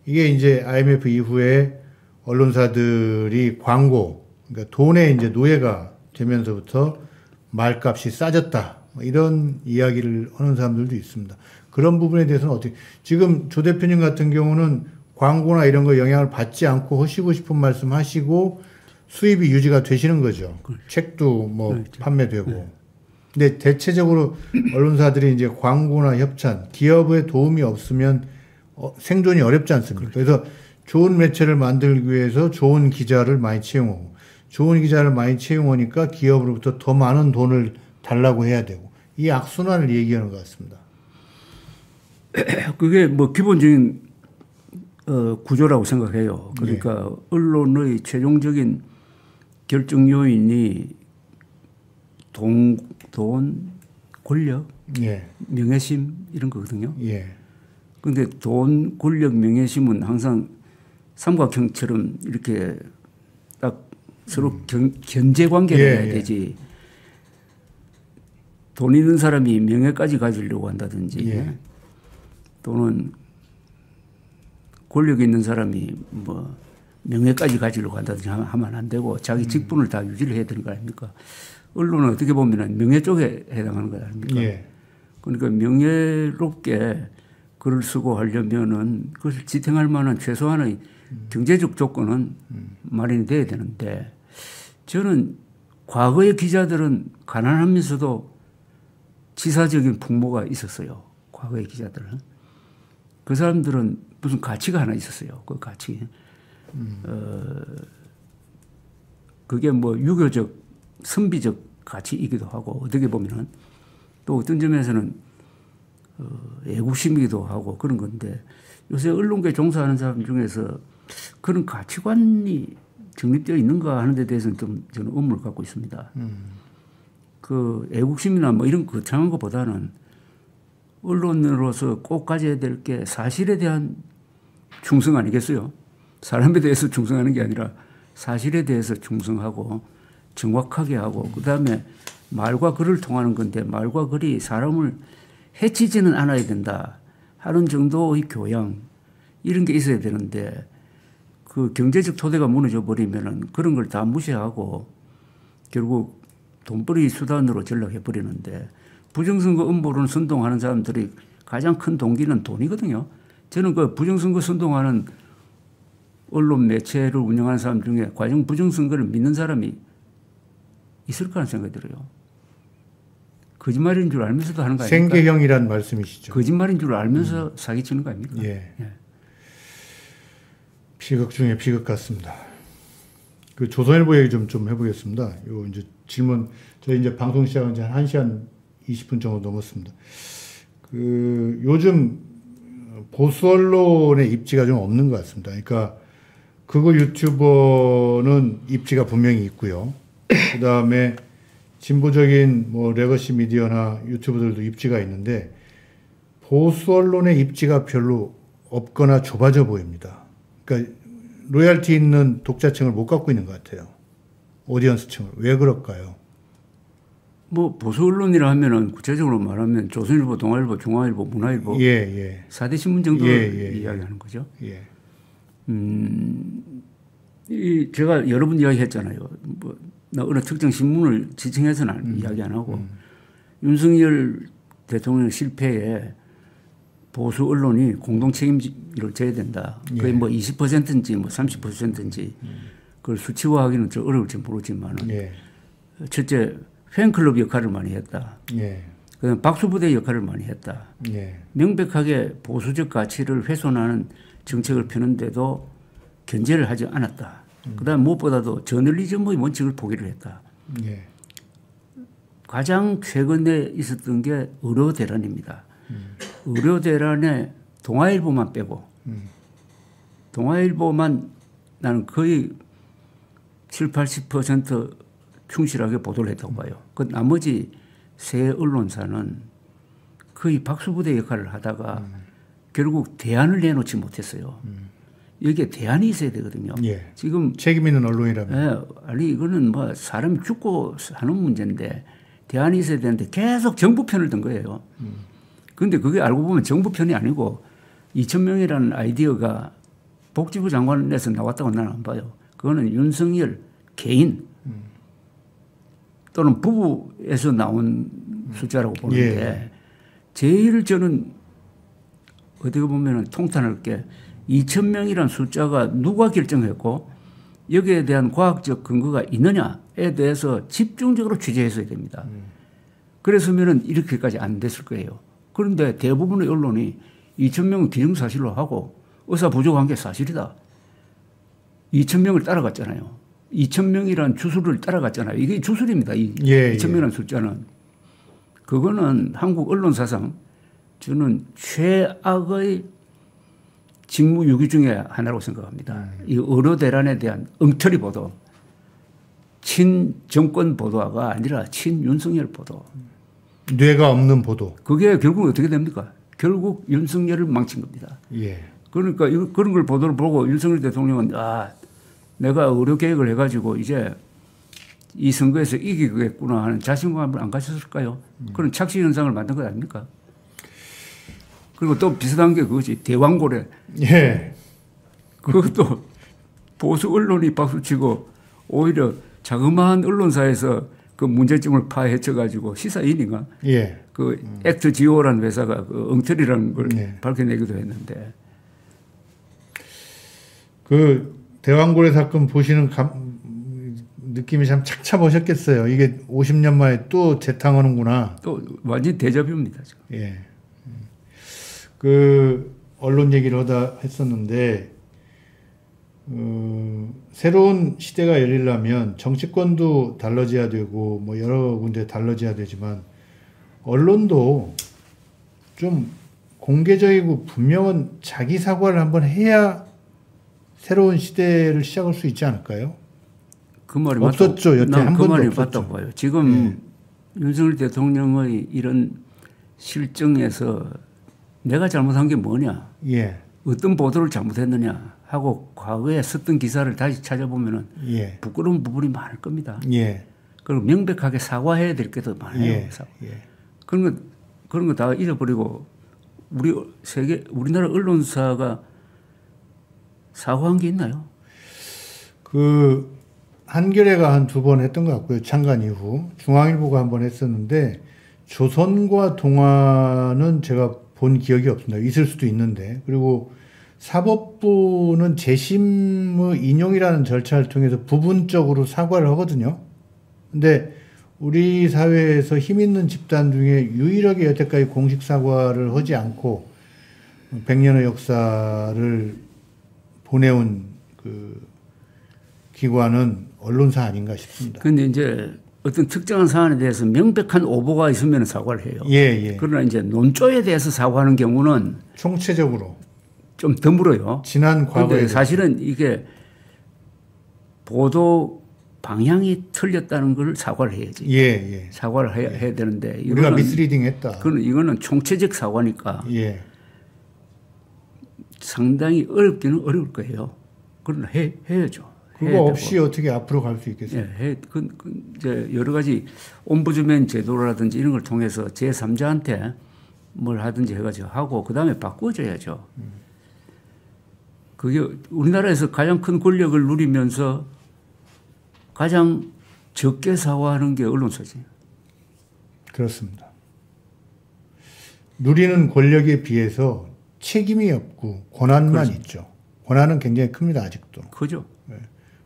이게 이제 IMF 이후에 언론사들이 광고, 그러니까 돈의 이제 노예가 되면서부터 말값이 싸졌다. 이런 이야기를 하는 사람들도 있습니다. 그런 부분에 대해서는 어떻게, 지금 조 대표님 같은 경우는 광고나 이런 거 영향을 받지 않고 하시고 싶은 말씀 하시고 수입이 유지가 되시는 거죠. 그렇죠. 책도 뭐 그렇죠. 판매되고. 네. 근데 대체적으로 언론사들이 이제 광고나 협찬, 기업의 도움이 없으면 생존이 어렵지 않습니까? 그렇죠. 그래서 좋은 매체를 만들기 위해서 좋은 기자를 많이 채용하고, 좋은 기자를 많이 채용하니까 기업으로부터 더 많은 돈을 달라고 해야 되고, 이 악순환을 얘기하는 것 같습니다. 그게 뭐 기본적인 구조라고 생각해요. 그러니까 네. 언론의 최종적인 결정 요인이 돈, 권력, 예. 명예심 이런 거거든요. 그런데 예. 돈, 권력, 명예심은 항상 삼각형처럼 이렇게 딱 서로 견제 관계가 예. 해야 되지. 돈 있는 사람이 명예까지 가지려고 한다든지 예. 또는 권력 있는 사람이 뭐 명예까지 가지려고 한다든지 하면 안 되고 자기 직분을 다 유지를 해야 되는 거 아닙니까? 언론은 어떻게 보면 명예 쪽에 해당하는 거 아닙니까? 예. 그러니까 명예롭게 글을 쓰고 하려면은 그것을 지탱할 만한 최소한의 경제적 조건은 마련이 돼야 되는데 저는 과거의 기자들은 가난하면서도 지사적인 풍모가 있었어요. 과거의 기자들은. 그 사람들은 무슨 가치가 하나 있었어요. 그 가치. 그게 뭐 유교적, 선비적 가치이기도 하고 어떻게 보면은 또 어떤 점에서는 애국심이기도 하고 그런 건데 요새 언론계 종사하는 사람 중에서 그런 가치관이 정립되어 있는가 하는 데 대해서는 좀 저는 의문을 갖고 있습니다. 그 애국심이나 뭐 이런 거창한 것보다는 언론으로서 꼭 가져야 될 게 사실에 대한 충성 아니겠어요? 사람에 대해서 충성하는 게 아니라 사실에 대해서 충성하고 정확하게 하고 그다음에 말과 글을 통하는 건데 말과 글이 사람을 해치지는 않아야 된다 하는 정도의 교양 이런 게 있어야 되는데 그 경제적 토대가 무너져 버리면은 그런 걸 다 무시하고 결국 돈벌이 수단으로 전락해 버리는데 부정선거 음모론 선동하는 사람들이 가장 큰 동기는 돈이거든요. 저는 그 부정선거 선동하는 언론 매체를 운영하는 사람 중에 과연 부정선거를 믿는 사람이 있을까 하는 생각이 들어요. 거짓말인 줄 알면서도 하는 거 아닙니까? 생계형이란 말씀이시죠. 거짓말인 줄 알면서 사기치는 거 아닙니까? 예. 예. 비극 중에 비극 같습니다. 그 조선일보 얘기 좀 해보겠습니다. 요 이제 질문, 저희 이제 방송 시작한 지 한 1시간 20분 정도 넘었습니다. 그 요즘 보수 언론의 입지가 좀 없는 것 같습니다. 그러니까 그거 유튜버는 입지가 분명히 있고요. 그 다음에 진보적인 뭐 레거시 미디어나 유튜버들도 입지가 있는데 보수 언론의 입지가 별로 없거나 좁아져 보입니다. 그러니까 로얄티 있는 독자층을 못 갖고 있는 것 같아요. 오디언스층을. 왜 그럴까요? 뭐 보수 언론이라 하면은 구체적으로 말하면 조선일보, 동아일보, 중앙일보, 문화일보, 예. 4대 신문 정도 이야기하는 거죠. 예. 제가 여러 번 이야기했잖아요. 뭐 나 어느 특정 신문을 지칭해서는 이야기 안 하고 윤석열 대통령 실패에 보수 언론이 공동 책임을 져야 된다. 그게 뭐 20%인지 뭐 30%인지 그걸 수치화하기는 좀 어려울지 모르지만은 첫째 팬클럽 역할을 많이 했다. 그다음 박수부대 역할을 많이 했다. 명백하게 보수적 가치를 훼손하는 정책을 펴는데도 견제를 하지 않았다. 그다음 무엇보다도 저널리즘의 원칙을 포기를 했다. 가장 최근에 있었던 게 의료 대란입니다. 의료 대란에 동아일보만 빼고 동아일보만 나는 거의 7, 80% 충실하게 보도를 했다고 봐요. 그 나머지 세 언론사는 거의 박수부대 역할을 하다가 결국 대안을 내놓지 못했어요. 여기에 대안이 있어야 되거든요. 지금 책임 있는 언론이라면. 아니 이거는 뭐 사람이 죽고 사는 문제인데 대안이 있어야 되는데 계속 정부 편을 든 거예요. 그런데 그게 알고 보면 정부 편이 아니고 2,000명이라는 아이디어가 복지부 장관에서 나왔다고 나는 안 봐요. 그거는 윤석열 개인 또는 부부에서 나온 숫자라고 보는데 제일 저는 어떻게 보면 통탄할 게 2,000명이라는 숫자가 누가 결정했고 여기에 대한 과학적 근거가 있느냐에 대해서 집중적으로 취재했어야 됩니다. 그랬으면 이렇게까지 안 됐을 거예요. 그런데 대부분의 언론이 2,000명은 기정사실로 하고 의사 부족한 게 사실이다. 2,000명을 따라갔잖아요. 2,000명이란 주술을 따라갔잖아요. 이게 주술입니다. 2,000명이라는 숫자는. 그거는 한국 언론사상 저는 최악의 직무유기 중에 하나라고 생각합니다. 이 의료 대란에 대한 엉터리 보도, 친정권 보도가 아니라 친윤석열 보도. 뇌가 없는 보도. 그게 결국 어떻게 됩니까? 결국 윤석열을 망친 겁니다. 그러니까 그런 걸 보도를 보고 윤석열 대통령은 내가 의료 개혁을 해가지고 이제 이 선거에서 이기겠구나 하는 자신감을 안 가졌을까요? 그런 착시 현상을 만든 것 아닙니까? 그리고 또 비슷한 게 그것이 대왕고래. 그것도 보수 언론이 박수치고 오히려 자그마한 언론사에서 그 문제점을 파헤쳐가지고 시사인인가? 그 액트 지오라는 회사가 그 엉터리라는 걸 밝혀내기도 했는데. 그 대왕고래 사건 보시는 느낌이 참 착잡하셨겠어요. 이게 50년 만에 또 재탕하는구나. 또 완전 데자뷰입니다. 지금. 그 언론 얘기를 하다 했었는데 새로운 시대가 열리려면 정치권도 달라져야 되고 뭐 여러 군데 달라져야 되지만 언론도 좀 공개적이고 분명한 자기 사과를 한번 해야 새로운 시대를 시작할 수 있지 않을까요? 그 말이 없었죠. 여태 한 번도 그 말이 없었죠. 맞다고 봐요. 지금 윤석열 대통령의 이런 실정에서 내가 잘못한 게 뭐냐, 예. 어떤 보도를 잘못했느냐 하고 과거에 썼던 기사를 다시 찾아보면은 예. 부끄러운 부분이 많을 겁니다. 예. 그리고 명백하게 사과해야 될 게 더 많아요. 예. 그런 거 다 잊어버리고 우리나라 언론사가 사과한 게 있나요? 그 한겨레가 한 2번 했던 것 같고요. 창간 이후 중앙일보가 한 번 했었는데 조선과 동아는 제가 본 기억이 없습니다. 있을 수도 있는데 그리고 사법부는 재심의 인용이라는 절차를 통해서 부분적으로 사과를 하거든요. 근데 우리 사회에서 힘 있는 집단 중에 유일하게 여태까지 공식 사과를 하지 않고 100년의 역사를 보내온 그 기관은 언론사 아닌가 싶습니다. 그런데 이제 어떤 특정한 사안에 대해서 명백한 오보가 있으면 사과를 해요. 예. 그러나 이제 논조에 대해서 사과하는 경우는 총체적으로 좀 드물어요. 지난 과거에 사실은 이게 보도 방향이 틀렸다는 걸 사과를 해야지. 예. 사과를 해야 되는데 우리가 미스리딩했다. 이거는 총체적 사과니까 예. 상당히 어렵기는 어려울 거예요. 그러나 해야죠. 그거 없이 어떻게 앞으로 갈 수 있겠어요? 예, 이제 여러 가지 옴부즈맨 제도라든지 이런 걸 통해서 제3자한테 뭘 하든지 해가지고 하고 그 다음에 바꿔줘야죠. 그게 우리나라에서 가장 큰 권력을 누리면서 가장 적게 사과하는 게 언론사지. 그렇습니다. 누리는 권력에 비해서 책임이 없고 권한만 그렇죠. 있죠. 권한은 굉장히 큽니다. 아직도. 그죠.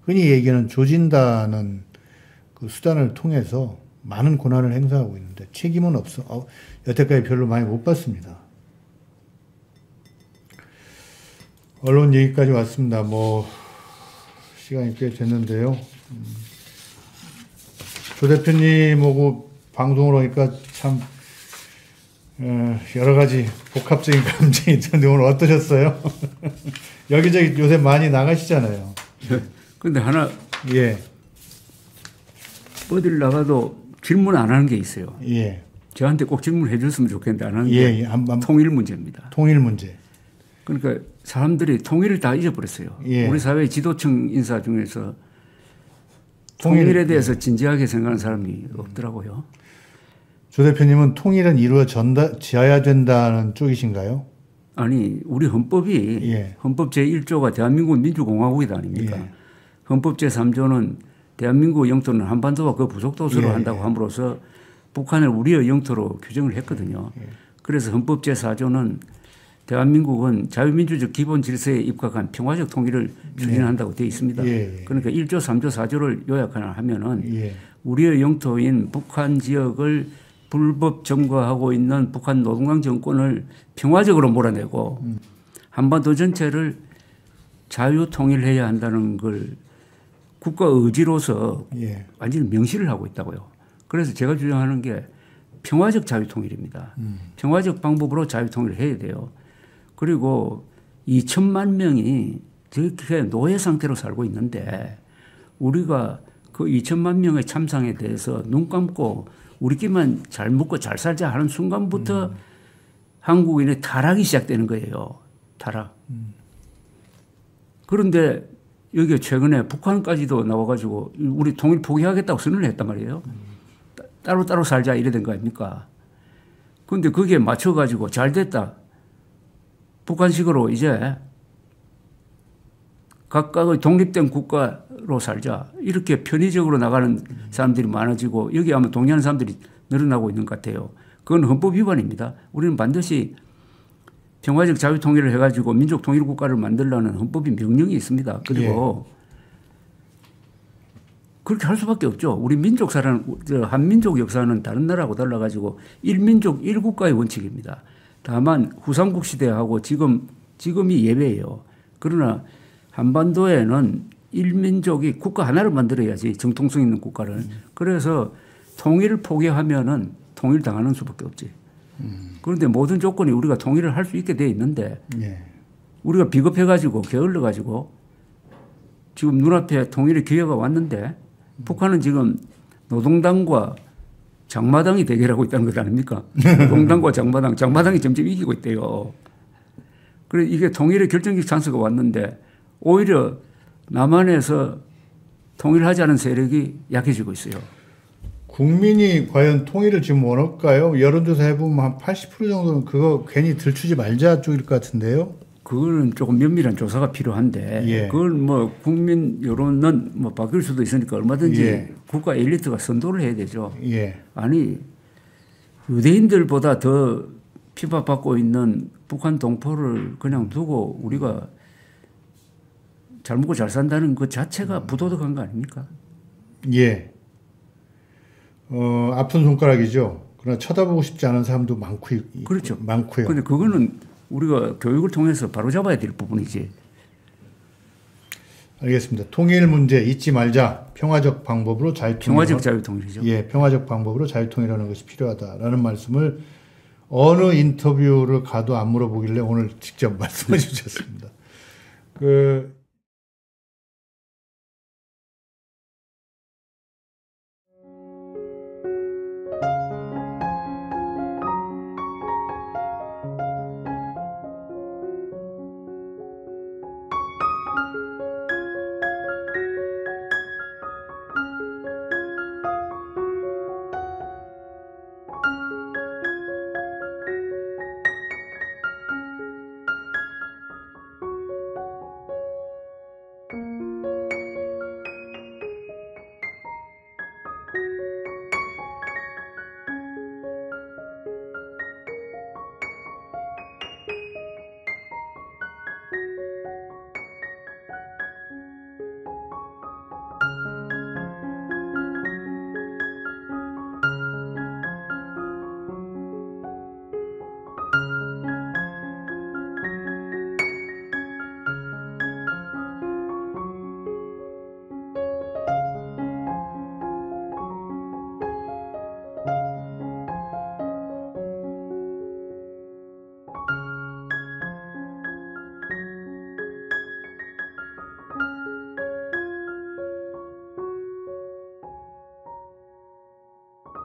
흔히 얘기하는 조진다는 그 수단을 통해서 많은 권한을 행사하고 있는데 책임은 없어. 여태까지 별로 많이 못 봤습니다. 언론 얘기까지 왔습니다. 시간이 꽤 됐는데요. 조 대표님하고 방송을 하니까 참 여러 가지 복합적인 감정이 있는데 오늘 어떠셨어요? 여기저기 요새 많이 나가시잖아요. 근데 하나 어딜 나가도 질문 안 하는 게 있어요. 예. 저한테 꼭 질문해 줬으면 좋겠는데 안 하는 게 통일 문제입니다. 통일 문제. 그러니까 사람들이 통일을 다 잊어버렸어요. 우리 사회 지도층 인사 중에서 통일에 대해서 진지하게 생각하는 사람이 없더라고요. 조 대표님은 통일은 이루어져야 된다는 쪽이신가요? 아니, 우리 헌법이 헌법 제1조가 대한민국은 민주공화국이다 아닙니까? 헌법 제3조는 대한민국 영토는 한반도와 그 부속도서로 한다고 함으로써 북한을 우리의 영토로 규정을 했거든요. 그래서 헌법 제4조는 대한민국은 자유민주적 기본 질서에 입각한 평화적 통일을 추진한다고 되어 있습니다. 그러니까 1조, 3조, 4조를 요약하면은 우리의 영토인 북한 지역을 불법 점거하고 있는 북한 노동당 정권을 평화적으로 몰아내고 한반도 전체를 자유통일해야 한다는 걸 국가 의지로서 완전히 명시를 하고 있다고요. 그래서 제가 주장하는 게 평화적 자유통일입니다. 평화적 방법으로 자유통일을 해야 돼요. 그리고 2천만 명이 저렇게 노예 상태로 살고 있는데 우리가 그 2천만 명의 참상에 대해서 눈 감고 우리끼리만 잘 먹고 잘 살자 하는 순간부터 한국인의 타락이 시작되는 거예요. 타락. 그런데 여기 최근에 북한까지도 나와가지고 우리 통일 포기하겠다고 선언을 했단 말이에요. 따로따로 살자 이래 된 거 아닙니까? 그런데 거기에 맞춰가지고 잘 됐다. 북한식으로 이제 각각의 독립된 국가로 살자. 이렇게 편의적으로 나가는 사람들이 많아지고 여기 아마 동의하는 사람들이 늘어나고 있는 것 같아요. 그건 헌법 위반입니다. 우리는 반드시 평화적 자유통일을 해가지고 민족 통일 국가를 만들려는 헌법이 명령이 있습니다. 그리고 그렇게 할 수밖에 없죠. 우리 한민족 역사는 다른 나라하고 달라가지고 1민족 1국가의 원칙입니다. 다만 후삼국 시대하고 지금이 예외예요. 그러나 한반도에는 1민족이 국가 하나를 만들어야지 정통성 있는 국가를. 그래서 통일을 포기하면은 통일당하는 수밖에 없지. 그런데 모든 조건이 우리가 통일을 할 수 있게 돼 있는데 우리가 비겁해가지고 게을러가지고 지금 눈앞에 통일의 기회가 왔는데 북한은 지금 노동당과 장마당이 대결하고 있다는 것 아닙니까? 노동당과 장마당이 점점 이기고 있대요. 그래 이게 통일의 결정적 찬스가 왔는데 오히려 남한에서 통일하지 않은 세력이 약해지고 있어요. 국민이 과연 통일을 지금 원할까요? 여론조사 해보면 한 80% 정도는 그거 괜히 들추지 말자 쪽일 것 같은데요. 그거는 조금 면밀한 조사가 필요한데 예. 그걸 뭐 국민 여론은 뭐 바뀔 수도 있으니까 얼마든지 예. 국가 엘리트가 선도를 해야 되죠. 예. 아니 유대인들보다 더 피박받고 있는 북한 동포를 그냥 두고 우리가 잘 먹고 잘 산다는 그 자체가 부도덕한 거 아닙니까? 예. 아픈 손가락이죠. 그러나 쳐다보고 싶지 않은 사람도 그렇죠. 많고요. 그런데 그거는 우리가 교육을 통해서 바로잡아야 될 부분이지. 알겠습니다. 통일 문제 잊지 말자. 평화적 방법으로 자유통일. 평화적 자유통일이죠. 예, 평화적 방법으로 자유통일하는 것이 필요하다라는 말씀을 어느 인터뷰를 가도 안 물어보길래 오늘 직접 말씀해 주셨습니다.